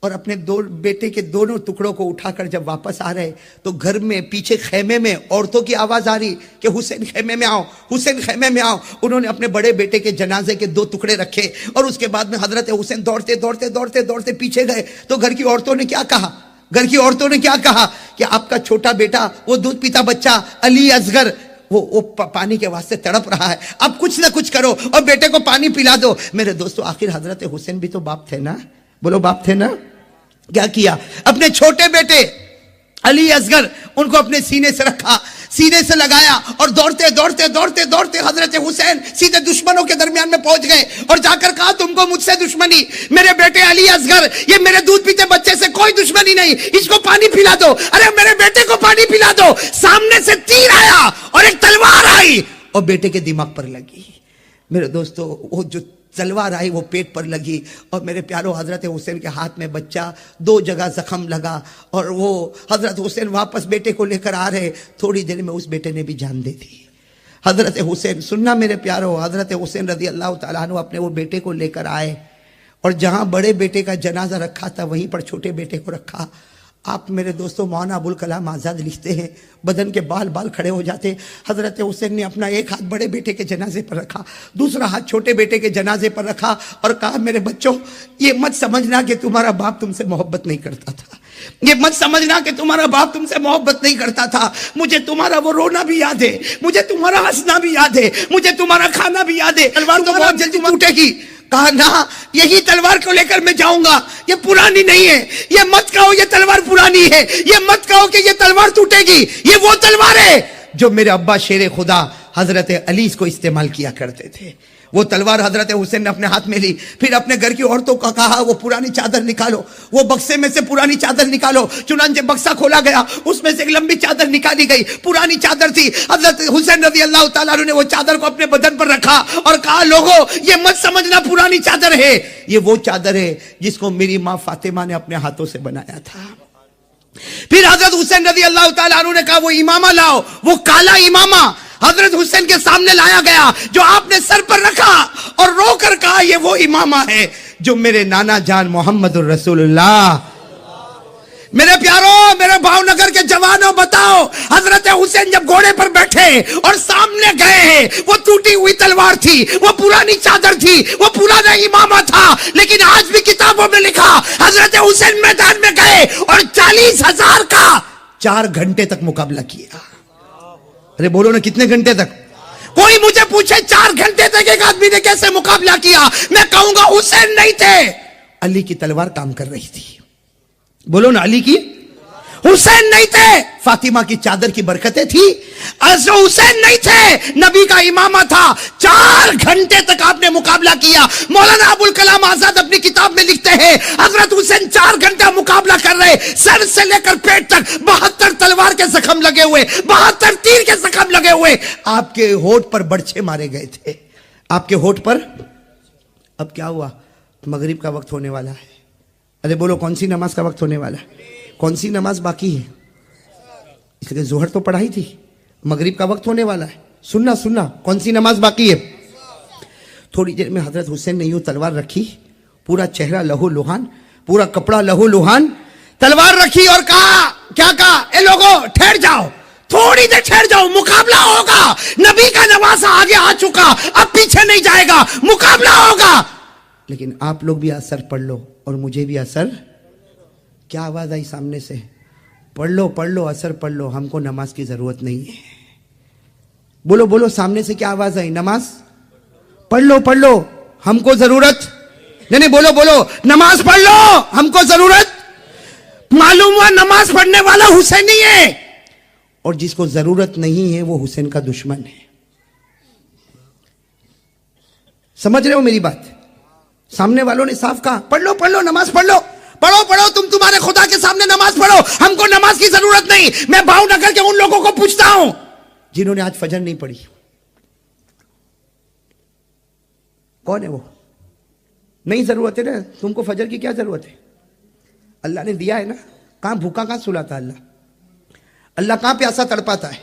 اور اپنے دو بیٹے کے دونوں ٹکڑوں کو اٹھا کر جب واپس آ رہے تو گھر میں پیچھے خیمے میں عورتوں کی آواز آ رہی کہ حسین خیمے میں آؤ، حسین خیمے میں آؤ. انہوں نے اپنے بڑے بیٹے کے جنازے کے 2 ٹکڑے رکھے اور اس کے بعد میں حضرت حسین دوڑتے دوڑتے دوڑتے دوڑتے پیچھے گئے. تو گھر کی عورتوں نے کیا کہا؟ گھر کی عورتوں نے کیا کہا کہ آپ کا چھوٹا بیٹا، وہ دودھ پیتا بچہ علی اصغر، وہ پانی کے واسطے تڑپ رہا ہے، اب کچھ نہ کچھ کرو اور بیٹے کو پانی پلا دو. میرے دوستو، آخر حضرت حسین بھی تو باپ تھے نا، بولو باپ تھے نا. کیا کیا؟ اپنے چھوٹے بیٹے علی اصغر ان کو اپنے سینے سے رکھا، سینے سے لگایا اور دوڑتے دوڑتے دوڑتے دوڑتے حضرت حسین سیدھے دشمنوں کے درمیان میں پہنچ گئے اور جا کر کہا تم کو مجھ سے دشمنی، میرے بیٹے علی اصغر، یہ میرے دودھ پیتے بچے سے کوئی دشمنی نہیں، اس کو پانی پلا دو. ارے میرے بیٹے کو پانی پلا دو. سامنے سے تیر آیا اور ایک تلوار آئی اور بیٹے کے دماغ پر لگی. میرے دوستو، وہ جو تلوار آئی وہ پیٹ پر لگی اور میرے پیارو حضرت حسین کے ہاتھ میں بچہ، 2 جگہ زخم لگا اور وہ حضرت حسین واپس بیٹے کو لے کر آ رہے. تھوڑی دیر میں اس بیٹے نے بھی جان دے دی. حضرت حسین، سننا میرے پیارو، حضرت حسین رضی اللہ تعالیٰ عنہ اپنے وہ بیٹے کو لے کر آئے اور جہاں بڑے بیٹے کا جنازہ رکھا تھا وہیں پر چھوٹے بیٹے کو رکھا. آپ میرے دوستو، مولانا ابوالکلام آزاد لکھتے ہیں بدن کے بال کھڑے ہو جاتے. حضرت حسین نے اپنا ایک ہاتھ بڑے بیٹے کے جنازے پر رکھا، دوسرا ہاتھ چھوٹے بیٹے کے جنازے پر رکھا اور کہا میرے بچوں، یہ مت سمجھنا کہ تمہارا باپ تم سے محبت نہیں کرتا تھا، یہ مت سمجھنا کہ تمہارا باپ تم سے محبت نہیں کرتا تھا. مجھے تمہارا وہ رونا بھی یاد ہے، مجھے تمہارا ہنسنا بھی یاد ہے، مجھے تمہارا کھانا بھی یاد ہے. تلوار تو بہت جلدی ٹوٹے گی. کہا نہ، یہی تلوار کو لے کر میں جاؤں گا، یہ پرانی نہیں ہے. یہ مت کہو یہ تلوار پرانی ہے، یہ مت کہو کہ یہ تلوار ٹوٹے گی. یہ وہ تلوار ہے جو میرے ابا شیر خدا حضرت علی کو استعمال کیا کرتے تھے. وہ تلوار حضرت حسین نے اپنے ہاتھ میں لی. پھر اپنے گھر کی عورتوں کو کہا وہ پرانی چادر نکالو، وہ بکسے میں سے پرانی چادر نکالو. چنانچہ بکسا کھولا گیا، اس میں سے ایک لمبی چادر نکالی گئی، پرانی چادر تھی. حضرت حسین رضی اللہ تعالیٰ عنہ نے وہ چادر کو اپنے بدن پر رکھا اور کہا لوگوں، یہ مت سمجھنا پرانی چادر ہے، یہ وہ چادر ہے جس کو میری ماں فاطمہ نے اپنے ہاتھوں سے بنایا تھا. پھر حضرت حسین رضی اللہ تعالیٰ عنہ نے کہا وہ امامہ لاؤ، وہ کالا امامہ حضرت حسین کے سامنے لایا گیا جو آپ نے سر پر رکھا اور رو کر کہا یہ وہ امامہ ہے جو میرے نانا جان محمد الرسول اللہ. میرے پیارو، میرے بھاؤ نگر کے جوانوں، بتاؤ حضرت حسین جب گھوڑے پر بیٹھے اور سامنے گئے ہیں، وہ ٹوٹی ہوئی تلوار تھی، وہ پرانی چادر تھی، وہ پرانا امامہ تھا، لیکن آج بھی کتابوں میں لکھا حضرت حسین میدان میں گئے اور 40,000 کا 4 گھنٹے تک مقابلہ کیا. ارے بولو نا، کتنے گھنٹے تک؟ کوئی مجھے پوچھے 4 گھنٹے تک ایک آدمی نے کیسے مقابلہ کیا، میں کہوں گا حسین نہیں تھے، علی کی تلوار کام کر رہی تھی. بولو نا، علی کی، حسین نہیں تھے، فاطمہ کی چادر کی برکتیں تھی. حسین نہیں تھے، نبی کا امامہ تھا. 4 گھنٹے تک آپ نے مقابلہ کیا. مولانا ابوالکلام آزاد اپنی کتاب میں لکھتے ہیں حضرت حسین 4 گھنٹہ مقابلہ کر رہے، سر سے لے کر پیٹ تک 72 تلوار کے زخم لگے ہوئے، 72 تیر کے زخم لگے ہوئے. آپ کے ہونٹ پر برچھے مارے گئے تھے، آپ کے ہونٹ پر. اب کیا ہوا؟ مغرب کا وقت ہونے والا ہے. ارے بولو، کون سی نماز کا وقت ہونے والا ہے؟ کون سی نماز باقی ہے؟ اس لیے ظہر تو پڑھائی تھی، مغرب کا وقت ہونے والا ہے. سننا، کون سی نماز باقی ہے؟ تھوڑی دیر میں حضرت حسین نے یوں تلوار رکھی، پورا چہرہ لہو لہان، پورا کپڑا لہو لہان، تلوار رکھی اور کہا، کیا کہا؟ اے لوگوں ٹھہر جاؤ، تھوڑی دیر ٹھہر جاؤ، مقابلہ ہوگا. نبی کا نواسہ آگے آ چکا، اب پیچھے نہیں جائے گا، مقابلہ ہوگا. لیکن آپ لوگ بھی اثر پڑھ لو اور مجھے بھی اثر. کیا آواز آئی سامنے سے؟ پڑھ لو، اثر پڑھ لو، ہم کو نماز کی ضرورت نہیں ہے. بولو، سامنے سے کیا آواز آئی؟ نماز پڑھ لو، ہم کو ضرورت نہیں. بولو، نماز پڑھ لو، ہم کو ضرورت. معلوم ہوا نماز پڑھنے والا حسین ہی ہے، اور جس کو ضرورت نہیں ہے وہ حسین کا دشمن ہے. سمجھ رہے ہو میری بات؟ سامنے والوں نے صاف کہا پڑھ لو، نماز پڑھ لو، پڑھو، تم تمہارے خدا کے سامنے نماز پڑھو، ہم کو نماز کی ضرورت نہیں. میں بھاؤ نگر کے ان لوگوں کو پوچھتا ہوں جنہوں نے آج فجر نہیں پڑھی، کون ہے وہ؟ نہیں ضرورت ہے نا، تم کو فجر کی کیا ضرورت ہے؟ اللہ نے دیا ہے نا. کہاں بھوکا کہاں سلاتا اللہ کہاں پیاسا تڑپاتا ہے؟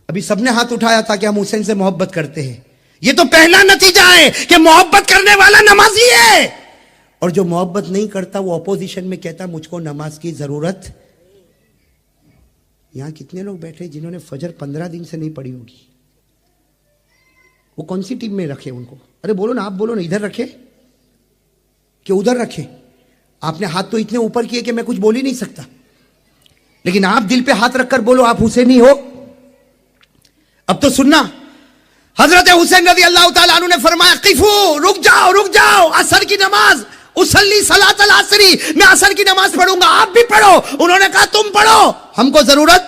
ابھی سب نے ہاتھ اٹھایا تھا کہ ہم حسین سے محبت کرتے ہیں. یہ تو پہلا نتیجہ ہے کہ محبت کرنے والا نمازی ہے. اور جو محبت نہیں کرتا وہ اپوزیشن میں کہتا مجھ کو نماز کی ضرورت. یہاں کتنے لوگ بیٹھے جنہوں نے فجر 15 دن سے نہیں پڑھی ہوگی؟ وہ کون سی ٹیم میں رکھے ان کو؟ ارے بولو نا، آپ بولو نا، ادھر رکھے کہ ادھر رکھے؟ آپ نے ہاتھ تو اتنے اوپر کیے کہ میں کچھ بول ہی نہیں سکتا، لیکن آپ دل پہ ہاتھ رکھ کر بولو آپ حسینی ہو. اب تو سننا، حضرت حسین رضی اللہ تعالیٰ عنہ نے فرمایا قفو، رک جاؤ، عصر کی نماز، اصلی صلاۃ العصری، میں عصر کی نماز پڑھوں گا، آپ بھی پڑھو. انہوں نے کہا تم پڑھو، ہم کو ضرورت.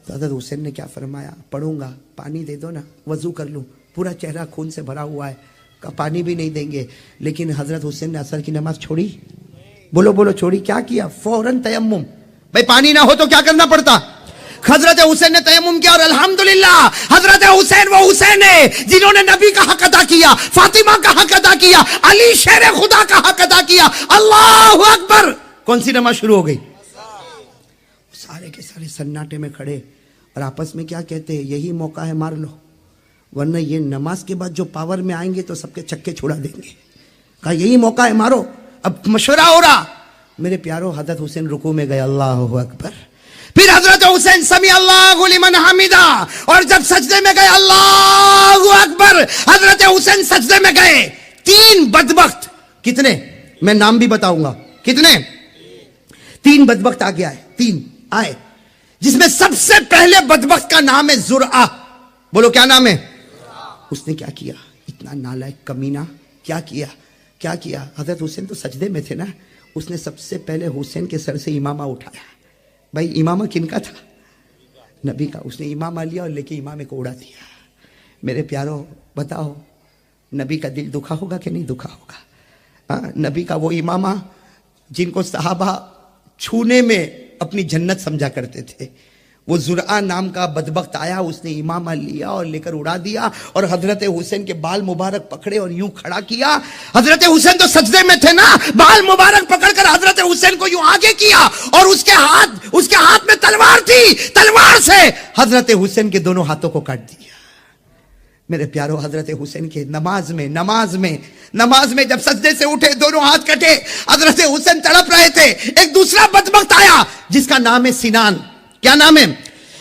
تو حضرت حسین نے کیا فرمایا؟ پڑھوں گا، پانی دے دو نا، وضو کر لوں، پورا چہرہ خون سے بھرا ہوا ہے. کہا پانی بھی نہیں دیں گے. لیکن حضرت حسین نے عصر کی نماز چھوڑی؟ بولو چھوڑی. کیا کیا؟ فوراً تیمم. بھائی پانی نہ ہو تو کیا کرنا پڑتا؟ حضرت حسین نے تیمم کیا، اور الحمدللہ حضرت حسین وہ حسین ہے جنہوں نے نبی کا حق ادا کیا، فاطمہ کا حق ادا کیا، علی شیر خدا کا حق ادا کیا. اللہ اکبر. کون سی نماز شروع ہو گئی؟ سارے کے سارے سناٹے میں کھڑے اور آپس میں کیا کہتے ہیں؟ یہی موقع ہے، مار لو، ورنہ یہ نماز کے بعد جو پاور میں آئیں گے تو سب کے چکے چھڑا دیں گے. کہا یہی موقع ہے، مارو. اب مشورہ ہو رہا. میرے پیارو، حضرت حسین رکوع میں گئے، اللہ اکبر. پھر حضرت حسین سمی اللہ لمن حمیدہ، اور جب سجدے میں گئے، اللہ اکبر، حضرت حسین سجدے میں گئے. 3 بدبخت، کتنے میں نام بھی بتاؤں گا، کتنے؟ 3 بدبخت آگے آئے، 3 آئے، جس میں سب سے پہلے بدبخت کا نام ہے زرعہ. بولو کیا نام ہے؟ اس نے کیا کیا؟ اتنا نالائق کمینہ. کیا کیا؟ حضرت حسین تو سجدے میں تھے نا. اس نے سب سے پہلے حسین کے سر سے امامہ اٹھایا. بھائی امامہ کن کا تھا؟ نبی کا. اس نے امامہ لیا اور لے کے امامے کو اڑا دیا. میرے پیارو بتاؤ، نبی کا دل دکھا ہوگا کہ نہیں دکھا ہوگا؟ نبی کا وہ امامہ جن کو صحابہ چھونے میں اپنی جنت سمجھا کرتے تھے، وہ زرعہ نام کا بدبخت آیا، اس نے امامہ لیا اور لے کر اڑا دیا، اور حضرت حسین کے بال مبارک پکڑے اور یوں کھڑا کیا. حضرت حسین تو سجدے میں تھے نا، بال مبارک پکڑ کر حضرت حسین کو یوں آگے کیا، اور اس کے ہاتھ میں تلوار تھی، تلوار سے حضرت حسین کے دونوں ہاتھوں کو کاٹ دیا. میرے پیارو، حضرت حسین کے نماز میں جب سجدے سے اٹھے، دونوں ہاتھ کٹے، حضرت حسین تڑپ رہے تھے. ایک دوسرا بدبخت آیا جس کا نام ہے سینان. کیا نام ہے؟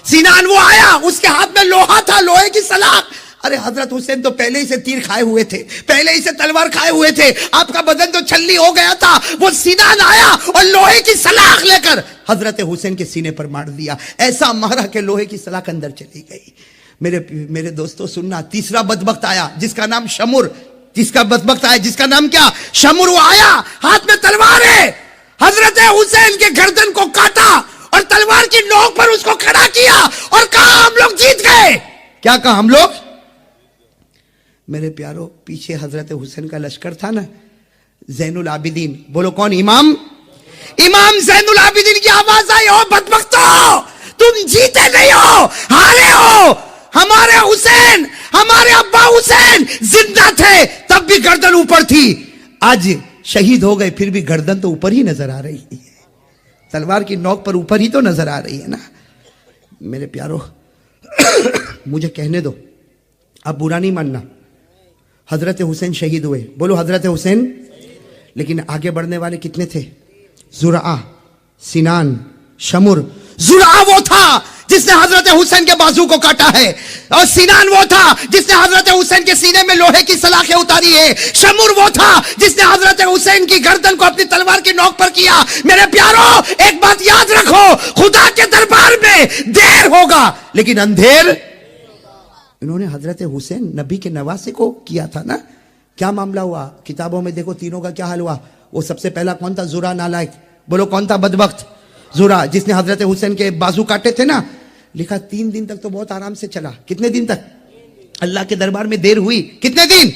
سینان. وہ آیا، اس کے ہاتھ میں لوہا تھا، لوہے کی سلاخ. ارے حضرت حسین تو پہلے ہی سے تیر کھائے ہوئے تھے، پہلے ہی سے تلوار کھائے ہوئے تھے، آپ کا بدن تو چھلی ہو گیا تھا. وہ سینان آیا اور لوہے کی سلاخ لے کر حضرت حسین کے سینے پر مار دیا. ایسا مارا کہ لوہے کی سلاخ اندر چلی گئی. میرے دوستو سننا، تیسرا بدبخت آیا جس کا نام شمر. جس کا نام کیا؟ شمر. وہ آیا، ہاتھ میں تلوار ہے، حضرت حسین کے گردن کو کاٹا اور تلوار کی نوک پر اس کو کھڑا کیا اور کہا ہم لوگ جیت گئے. کیا کہا؟ ہم لوگ. میرے پیارو، پیچھے حضرت حسین کا لشکر تھا نا، زین العابدین. بولو کون؟ امام زین العابدین کی آواز آئی، او بدبختو، تم جیتے نہیں ہو، ہارے ہو. ہمارے حسین، ہمارے ابا حسین زندہ تھے تب بھی گردن اوپر تھی، آج شہید ہو گئے پھر بھی گردن تو اوپر ہی نظر آ رہی ہے، تلوار کی نوک پر اوپر ہی تو نظر آ رہی ہے نا. میرے پیارو مجھے کہنے دو، اب برا نہیں ماننا. حضرت حسین شہید ہوئے. بولو حضرت حسین. لیکن آگے بڑھنے والے کتنے تھے؟ زرعہ، سینان، شمر. زرعہ وہ تھا جس نے حضرت حسین کے بازو کو کاٹا ہے، اور سینان وہ تھا جس نے حضرت حسین کے سینے میں لوہے کی سلاخیں اتاری ہے. شمر وہ تھا جس نے حضرت حسین کی گردن کو اپنی تلوار کی نوک پر کیا. میرے پیارو ایک بات یاد رکھو، خدا کے دربار میں دیر ہوگا لیکن اندھیر. انہوں نے حضرت حسین نبی کے نواسے کو کیا تھا نا. کیا معاملہ ہوا؟ کتابوں میں دیکھو تینوں کا کیا حال ہوا. وہ سب سے پہلا کون تھا؟ زرعہ نالائق. بولو کون تھا بدبخت؟ زرعہ، جس نے حضرت حسین کے بازو کاٹے تھے نا. لکھا 3 دن تک تو بہت آرام سے چلا. کتنے دن تک؟ اللہ کے دربار میں دیر ہوئی. کتنے دن؟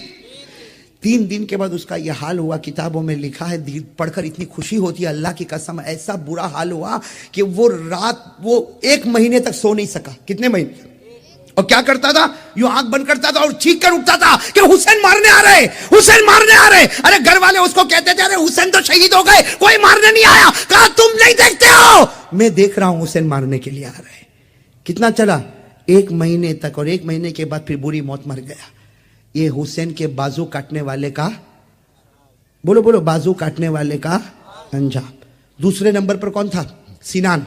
3 دن کے بعد اس کا یہ حال ہوا. کتابوں میں لکھا ہے، پڑھ کر اتنی خوشی ہوتی ہے، اللہ کی قسم ایسا برا حال ہوا کہ وہ 1 مہینے تک سو نہیں سکا. کتنے مہینے؟ اور کیا کرتا تھا؟ یوں آنکھ بند کرتا تھا اور چیخ کر اٹھتا تھا کہ حسین مارنے آ رہے، حسین مارنے آ رہے. ارے گھر والے اس کو کہتے تھے ارے حسین تو شہید ہو گئے، کوئی مارنے نہیں آیا. کہا تم نہیں دیکھتے ہو، میں دیکھ رہا ہوں، حسین مارنے کے لیے آ رہے. کتنا چلا؟ 1 مہینے تک. اور 1 مہینے کے بعد پھر بری موت مر گیا. یہ حسین کے بازو کاٹنے والے کا بولو بولو, بازو کاٹنے والے کا انجام. دوسرے نمبر پر کون تھا؟ سینان,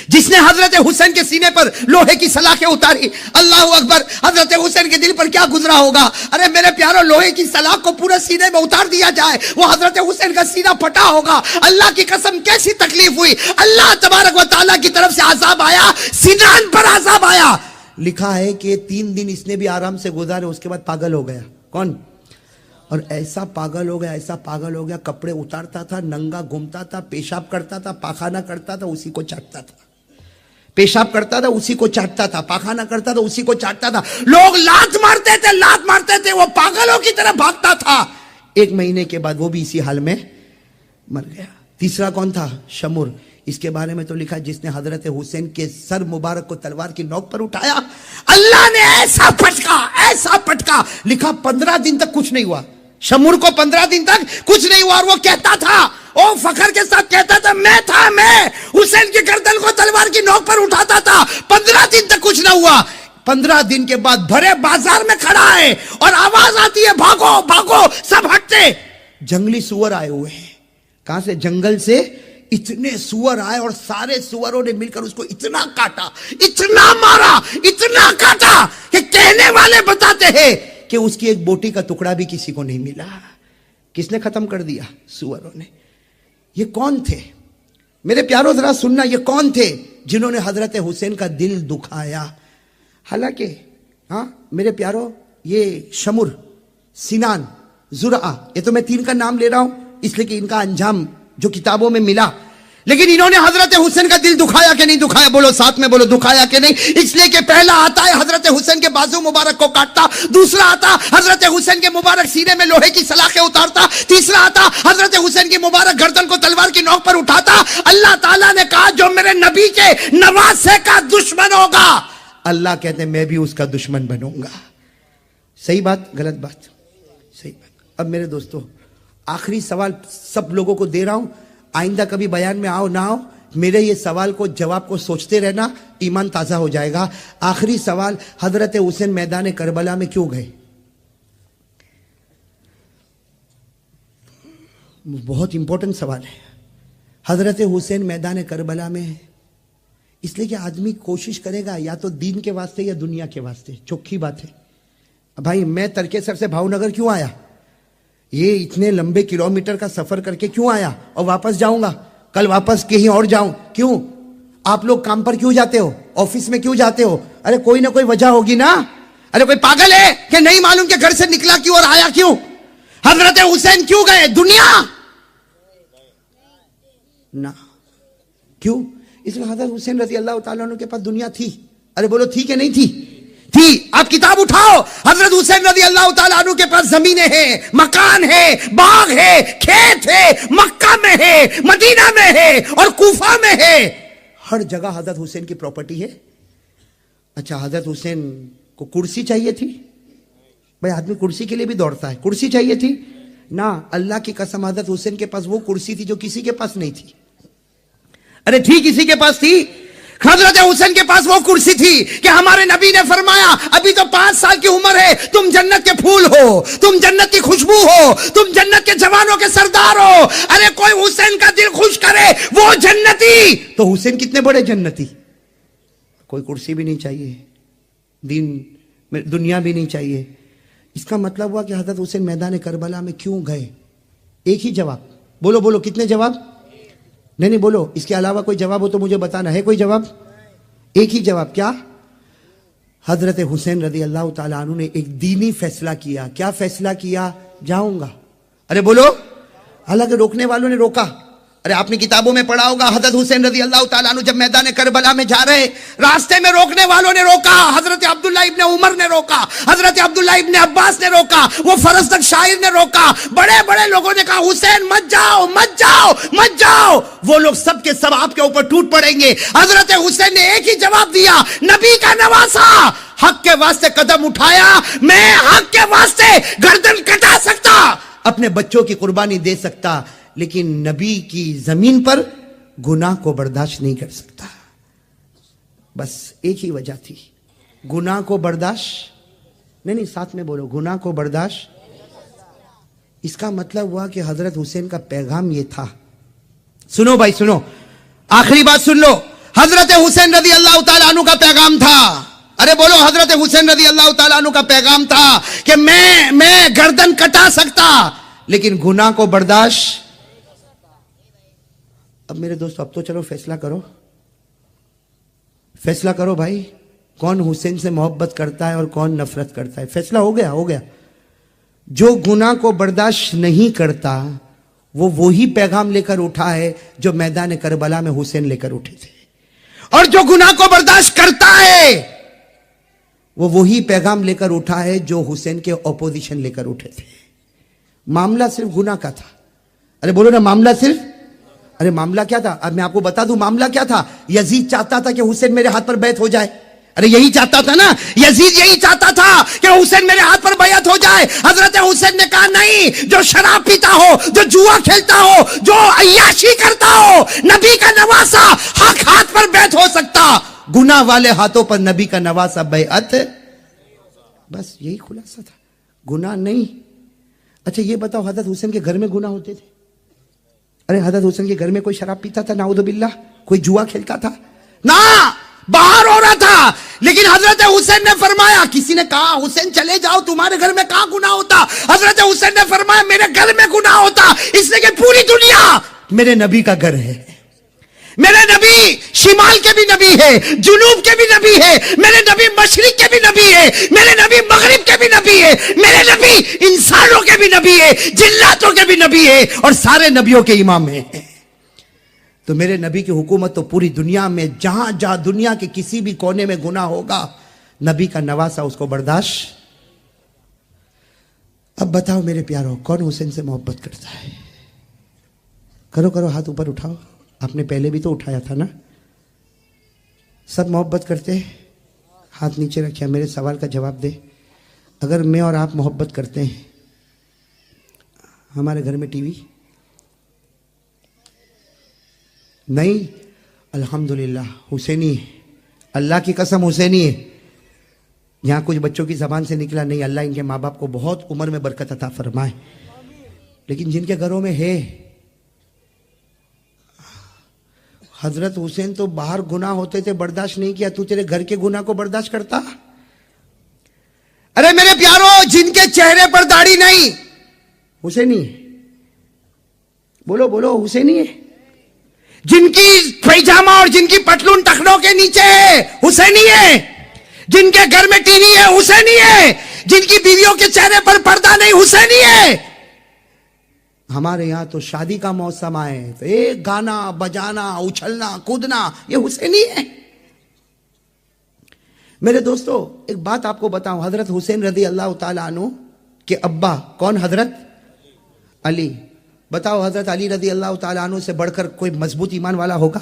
جس نے حضرت حسین کے سینے پر لوہے کی سلاخیں اتاری. اللہ اکبر, حضرت حسین کے دل پر کیا گزرا ہوگا. ارے میرے پیارو, لوہے کی سلاخ کو پورے سینے میں اتار دیا جائے, وہ حضرت حسین کا سینہ پھٹا ہوگا. اللہ کی قسم کیسی تکلیف ہوئی. اللہ تبارک و تعالیٰ کی طرف سے عذاب آیا, سینان پر عذاب آیا. لکھا ہے کہ 3 دن اس نے بھی آرام سے گزارے, اس کے بعد پاگل ہو گیا. کون؟ اور ایسا پاگل ہو گیا, ایسا پاگل ہو گیا, کپڑے اتارتا تھا, ننگا گھومتا تھا, پیشاب کرتا تھا, پاخانہ کرتا تھا, اسی کو چاٹتا تھا. پیشاب کرتا تھا, اسی کو چاٹتا تھا, پاخانہ کرتا تھا, اسی کو چاٹتا تھا. لوگ لات مارتے تھے, لات مارتے تھے, وہ پاگلوں کی طرح بھاگتا تھا. 1 مہینے کے بعد وہ بھی اسی حال میں مر گیا. تیسرا کون تھا؟ شمر. اس کے بارے میں تو لکھا جس نے حضرت حسین کے سر مبارک کو تلوار کی نوک پر اٹھایا, اللہ نے ایسا پٹکا, لکھا 15 دن تک کچھ نہیں ہوا. شمر کو 15 دن تک کچھ نہیں ہوا, اور وہ کہتا تھا, او فخر کے ساتھ کہتا تھا, میں حسین کی گردن کو تلوار کی نوک پر اٹھاتا تھا. 15 دن تک کچھ نہ ہوا. 15 دن کے بعد بھرے بازار میں کھڑا ہے اور آواز آتی ہے, بھاگو بھاگو, سب ہٹتے. جنگلی سور آئے ہوئے ہیں. کہاں سے؟ جنگل سے. اتنے سور آئے اور سارے سوروں نے مل کر اس کو اتنا کاٹا, اتنا مارا, اتنا کاٹا کہ کہنے والے بتاتے ہیں کہ اس کی ایک بوٹی کا ٹکڑا بھی کسی کو نہیں ملا. کس نے ختم کر دیا؟ سوروں نے. یہ کون تھے میرے پیاروں؟ ذرا سننا, یہ کون تھے جنہوں نے حضرت حسین کا دل دکھایا؟ حالانکہ ہاں میرے پیاروں, یہ شمر, سینان, زرعہ, یہ تو میں 3 کا نام لے رہا ہوں اس لیے کہ ان کا انجام جو کتابوں میں ملا. لیکن انہوں نے حضرت حسین کا دل دکھایا کہ نہیں دکھایا؟ بولو ساتھ میں بولو, دکھایا کہ نہیں؟ اس لیے کہ پہلا آتا ہے حضرت حسین کے بازو مبارک کو کاٹتا, دوسرا آتا حضرت حسین کے مبارک سینے میں لوہے کی سلاخیں اتارتا, تیسرا آتا حضرت حسین کی مبارک گردن کو تلوار کی نوک پر اٹھاتا. اللہ تعالیٰ نے کہا جو میرے نبی کے نواسے کا دشمن ہوگا, اللہ کہتے ہیں میں بھی اس کا دشمن بنوں گا. صحیح بات غلط بات؟ صحیح بات. اب میرے دوستو, آخری سوال سب لوگوں کو دے رہا ہوں, آئندہ کبھی بیان میں آؤ نہ آؤ, میرے یہ سوال کو جواب کو سوچتے رہنا, ایمان تازہ ہو جائے گا. آخری سوال, حضرت حسین میدان کربلا میں کیوں گئے؟ بہت امپورٹنٹ سوال ہے. حضرت حسین میدان کربلا میں اس لیے کہ آدمی کوشش کرے گا یا تو دین کے واسطے یا دنیا کے واسطے. چوکھی بات ہے بھائی, میں ترکیسر سے بھاؤ نگر کیوں آیا؟ یہ اتنے لمبے کلومیٹر کا سفر کر کے کیوں آیا؟ اور واپس جاؤں گا, کل واپس کہیں اور جاؤں. کیوں؟ آپ لوگ کام پر کیوں جاتے ہو؟ آفس میں کیوں جاتے ہو؟ ارے کوئی نہ کوئی وجہ ہوگی نا. ارے کوئی پاگل ہے کہ نہیں معلوم کہ گھر سے نکلا کیوں اور آیا کیوں؟ حضرت حسین کیوں گئے؟ دنیا نہ. کیوں؟ اس لیے حضرت حسین رضی اللہ تعالیٰ عنہ کے پاس دنیا تھی. ارے بولو تھی کہ نہیں تھی؟ تھی. آپ کتاب اٹھاؤ, حضرت حسین رضی اللہ تعالیٰ عنہ کے پاس زمینیں ہیں, مکان ہے, باغ ہے, کھیت ہے, مکہ میں ہے, مدینہ میں ہے اور کوفہ میں ہے. ہر جگہ حضرت حسین کی پراپرٹی ہے. اچھا, حضرت حسین کو کرسی چاہیے تھی؟ بھائی آدمی کرسی کے لیے بھی دوڑتا ہے. کرسی چاہیے تھی نہ, اللہ کی قسم حضرت حسین کے پاس وہ کرسی تھی جو کسی کے پاس نہیں تھی. ارے تھی, کسی کے پاس تھی. حضرت حسین کے پاس وہ کرسی تھی کہ ہمارے نبی نے فرمایا ابھی تو 5 سال کی عمر ہے, تم جنت کے پھول ہو, تم جنت کی خوشبو ہو, تم جنت کے جوانوں کے سردار ہو. ارے کوئی حسین کا دل خوش کرے وہ جنتی. تو حسین کتنے بڑے جنتی. کوئی کرسی بھی نہیں چاہیے, دنیا بھی نہیں چاہیے. اس کا مطلب ہوا کہ حضرت حسین میدان کربلا میں کیوں گئے؟ ایک ہی جواب. بولو بولو, کتنے جواب؟ نہیں بولو, اس کے علاوہ کوئی جواب ہو تو مجھے بتانا ہے. کوئی جواب؟ ایک ہی جواب. کیا؟ حضرت حسین رضی اللہ تعالیٰ عنہ نے ایک دینی فیصلہ کیا. کیا فیصلہ کیا؟ جاؤں گا. ارے بولو. حالانکہ روکنے والوں نے روکا. ارے آپ نے کتابوں میں پڑھا ہوگا, حضرت حسین رضی اللہ تعالیٰ عنہ جب میدان کربلا میں جا رہے, راستے میں روکنے والوں نے روکا. حضرت عبداللہ ابن عمر نے روکا, حضرت عبداللہ ابن عباس نے روکا, وہ فرزدق شاعر نے روکا, بڑے بڑے لوگوں نے کہا حسین مت جاؤ, مت جاؤ, مت جاؤ. وہ لوگ سب کے سب آپ کے اوپر ٹوٹ پڑیں گے. حضرت حسین نے ایک ہی جواب دیا, نبی کا نواسا, حق کے واسطے قدم اٹھایا, میں حق کے واسطے گردن کٹا سکتا, اپنے بچوں کی قربانی دے سکتا, لیکن نبی کی زمین پر گناہ کو برداشت نہیں کر سکتا. بس ایک ہی وجہ تھی, گناہ کو برداشت نہیں. ساتھ میں بولو, گناہ کو برداشت. اس کا مطلب ہوا کہ حضرت حسین کا پیغام یہ تھا. سنو بھائی سنو, آخری بات سن لو. حضرت حسین رضی اللہ تعالیٰ عنہ کا پیغام تھا, ارے بولو, حضرت حسین رضی اللہ تعالیٰ عنہ کا پیغام تھا کہ میں گردن کٹا سکتا لیکن گناہ کو برداشت. اب میرے دوستو, اب تو چلو فیصلہ کرو, فیصلہ کرو بھائی, کون حسین سے محبت کرتا ہے اور کون نفرت کرتا ہے. فیصلہ ہو گیا, ہو گیا. جو گناہ کو برداشت نہیں کرتا وہ وہی پیغام لے کر اٹھا ہے جو میدان کربلا میں حسین لے کر اٹھے تھے, اور جو گناہ کو برداشت کرتا ہے وہ وہی پیغام لے کر اٹھا ہے جو حسین کے اپوزیشن لے کر اٹھے تھے. معاملہ صرف گناہ کا تھا. ارے بولو نا, معاملہ صرف, ارے معاملہ کیا تھا؟ اب میں آپ کو بتا دوں معاملہ کیا تھا. یزید چاہتا تھا کہ حسین میرے ہاتھ پر بیعت ہو جائے. ارے یہی چاہتا تھا نا, یزید یہی چاہتا تھا کہ حسین میرے ہاتھ پر بیعت ہو جائے. حضرت حسین نے کہا نہیں, جو شراب پیتا ہو, جو جوا کھیلتا ہو, جو عیاشی کرتا ہو, نبی کا نواسا حق ہاتھ پر بیعت ہو سکتا, گناہ والے ہاتھوں پر نبی کا نواسا بیعت. بس یہی خلاصہ تھا, گناہ نہیں. اچھا یہ بتاؤ, حضرت حسین کے گھر میں گناہ ہوتے تھے؟ ارے حضرت حسین کے گھر میں کوئی شراب پیتا تھا؟ نعوذ باللہ. کوئی جوا کھیلتا تھا؟ نہ, باہر ہو رہا تھا. لیکن حضرت حسین نے فرمایا, کسی نے کہا حسین چلے جاؤ, تمہارے گھر میں کہاں گناہ ہوتا؟ حضرت حسین نے فرمایا میرے گھر میں گناہ ہوتا, اس لیے کہ پوری دنیا میرے نبی کا گھر ہے. میرے نبی شمال کے بھی نبی ہے, جنوب کے بھی نبی ہے, میرے نبی مشرق کے بھی نبی ہے, میرے نبی مغرب کے بھی نبی ہے, میرے نبی انسانوں کے بھی نبی ہے, جناتوں کے بھی نبی ہے, اور سارے نبیوں کے امام ہیں. تو میرے نبی کی حکومت تو پوری دنیا میں, جہاں جہاں دنیا کے کسی بھی کونے میں گناہ ہوگا, نبی کا نواسا اس کو برداشت. اب بتاؤ میرے پیارو, کون حسین سے محبت کرتا ہے؟ کرو کرو, ہاتھ اوپر اٹھاؤ. آپ نے پہلے بھی تو اٹھایا تھا نا. سب محبت کرتے ہیں؟ ہاتھ نیچے رکھیا, میرے سوال کا جواب دے. اگر میں اور آپ محبت کرتے ہیں, ہمارے گھر میں ٹی وی نہیں؟ الحمدللہ حسینی ہے, اللہ کی قسم حسینی ہے. یہاں کچھ بچوں کی زبان سے نکلا نہیں, اللہ ان کے ماں باپ کو بہت عمر میں برکت عطا فرمائے. لیکن جن کے گھروں میں ہے, حضرت حسین تو باہر گناہ ہوتے تھے برداشت نہیں کیا, تو تیرے گھر کے گناہ کو برداشت کرتا؟ ارے میرے پیارو, جن کے چہرے پر داڑھی نہیں, حسینی ہے. بولو بولو, حسینی ہے. جن کی پیجامہ اور جن کی پتلون ٹخنوں کے نیچے ہے, حسینی ہے. جن کے گھر میں ٹی وی ہے, حسینی ہے. جن کی بیویوں کے چہرے پر پردہ نہیں, حسینی ہے. ہمارے یہاں تو شادی کا موسم آئے تو ایک گانا بجانا, اچھلنا کودنا, یہ حسینی ہے. میرے دوستو ایک بات آپ کو بتاؤں, حضرت حسین رضی اللہ تعالیٰ عنہ کے ابا کون؟ حضرت علی. بتاؤ حضرت علی رضی اللہ تعالیٰ عنہ سے بڑھ کر کوئی مضبوط ایمان والا ہوگا؟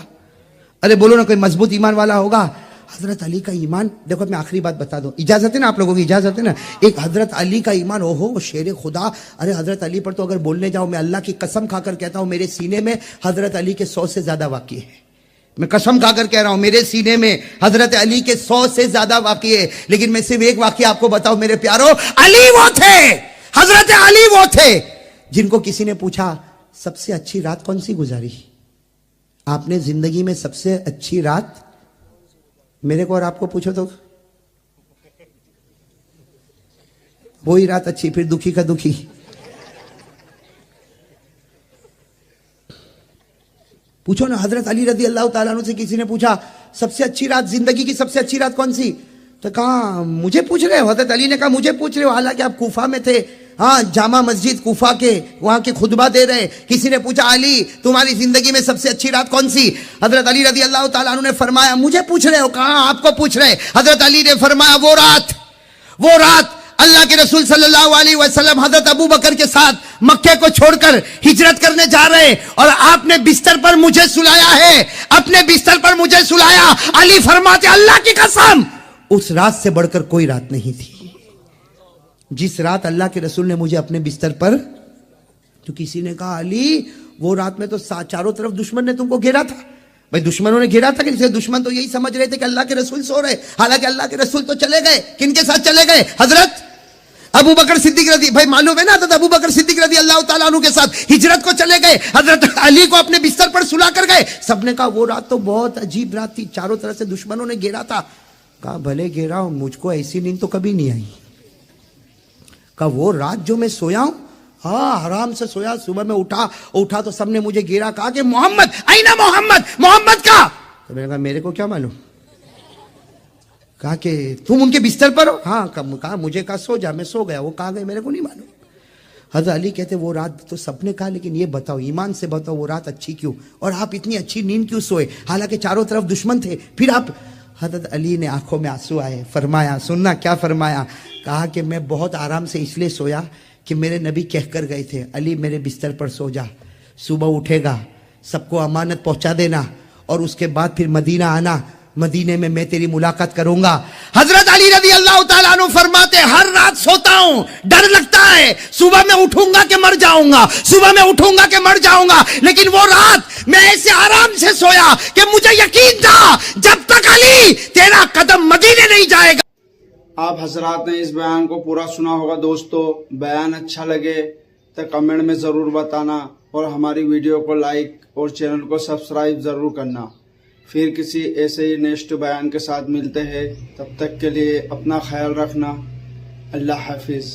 ارے بولو نا, کوئی مضبوط ایمان والا ہوگا؟ حضرت علی کا ایمان دیکھو, میں آخری بات بتا دوں, اجازت ہے نا آپ لوگوں کی؟ اجازت ہے نا؟ ایک حضرت علی کا ایمان, اوہو شیر خدا. ارے حضرت علی پر تو اگر بولنے جاؤ, میں اللہ کی قسم کھا کر کہتا ہوں, میرے سینے میں حضرت علی کے 100 سے زیادہ واقعے ہیں. میں قسم کھا کر کہہ رہا ہوں, میرے سینے میں حضرت علی کے 100 سے زیادہ واقعے ہیں. لیکن میں صرف ایک واقعہ آپ کو بتاؤں میرے پیارو, علی وہ تھے, حضرت علی وہ تھے جن کو کسی نے پوچھا سب سے اچھی رات کون سی گزاری؟ آپ نے زندگی میں سب سے اچھی رات, میرے کو اور آپ کو پوچھو تو وہی رات اچھی, پھر دکھی کا دکھی. پوچھو نا, حضرت علی رضی اللہ تعالیٰ عنہ سے کسی نے پوچھا سب سے اچھی رات, زندگی کی سب سے اچھی رات کون سی؟ تو کہا مجھے پوچھ رہے ہو؟ حضرت علی نے کہا مجھے پوچھ رہے ہو, حالانکہ آپ کوفہ میں تھے, ہاں جامع مسجد کوفہ کے وہاں کے خطبہ دے رہے. کسی نے پوچھا علی تمہاری زندگی میں سب سے اچھی رات کون سی؟ حضرت علی رضی اللہ تعالیٰ عنہ نے فرمایا مجھے پوچھ رہے ہو؟ کہاں آپ کو پوچھ رہے. حضرت علی نے فرمایا وہ رات اللہ کے رسول صلی اللہ علیہ وسلم حضرت ابو بکر کے ساتھ مکے کو چھوڑ کر ہجرت کرنے جا رہے, اور آپ نے بستر پر مجھے سلایا ہے, اپنے بستر پر مجھے سلایا. علی فرماتے اللہ کی قسم اس رات سے بڑھ کر کوئی رات نہیں تھی جس رات اللہ کے رسول نے مجھے اپنے بستر پر. تو کسی نے کہا علی وہ رات میں تو چاروں طرف دشمن نے تم کو گھیرا تھا. بھائی دشمنوں نے گھیرا تھا کہ دشمن تو یہی سمجھ رہے تھے کہ اللہ کے رسول سو رہے, حالانکہ اللہ کے رسول تو چلے گئے. کن کے ساتھ چلے گئے؟ حضرت ابو بکر صدیق رضی بھائی معلوم ہے نا حضرت ابو بکر صدیق رضی اللہ تعالیٰ عنہ کے ساتھ ہجرت کو چلے گئے, حضرت علی کو اپنے بستر پر سلا کر گئے. سب نے کہا وہ رات تو بہت عجیب رات تھی, چاروں طرف سے دشمنوں نے گھیرا تھا. کہا بھلے گھیرا ہوں, مجھ کو ایسی نیند تو کبھی نہیں آئی. کہا وہ رات جو میں سویا ہوں, ہاں آرام سے سویا, صبح میں اٹھا تو سب نے مجھے گھیرا, کہا کہ محمد اینا محمد کا. تو میں نے کہا میرے کو کیا معلوم. کہا کہ تم ان کے بستر پر ہو؟ ہاں. کہا مجھے کہا سو جا, میں سو گیا. وہ کہاں گئے میرے کو نہیں معلوم. حضرت علی کہتے وہ رات تو سب نے کہا, لیکن یہ بتاؤ ایمان سے بتاؤ وہ رات اچھی کیوں, اور آپ اتنی اچھی نیند کیوں سوئے حالانکہ چاروں طرف دشمن تھے؟ پھر آپ, حضرت علی نے آنکھوں میں آنسو آئے, فرمایا, سننا کیا فرمایا, کہا کہ میں بہت آرام سے اس لیے سویا کہ میرے نبی کہہ کر گئے تھے علی میرے بستر پر سو جا, صبح اٹھے گا سب کو امانت پہنچا دینا, اور اس کے بعد پھر مدینہ آنا, مدینے میں تیری ملاقات کروں گا. حضرت علی رضی اللہ تعالیٰ عنہ فرماتے ہر رات سوتا ہوں, ڈر لگتا ہے صبح میں اٹھوں گا کہ مر جاؤں گا, صبح میں اٹھوں گا کہ مر جاؤں گا, لیکن وہ رات میں ایسے آرام سے سویا کہ مجھے یقین تھا جب تک علی تیرا قدم مدینے نہیں جائے گا. آپ حضرات نے اس بیان کو پورا سنا ہوگا. دوستو بیان اچھا لگے تو کمنٹ میں ضرور بتانا, اور ہماری ویڈیو کو لائک اور چینل کو سبسکرائب ضرور کرنا. پھر کسی ایسے ہی نیکسٹ بیان کے ساتھ ملتے ہیں, تب تک کے لیے اپنا خیال رکھنا. اللہ حافظ.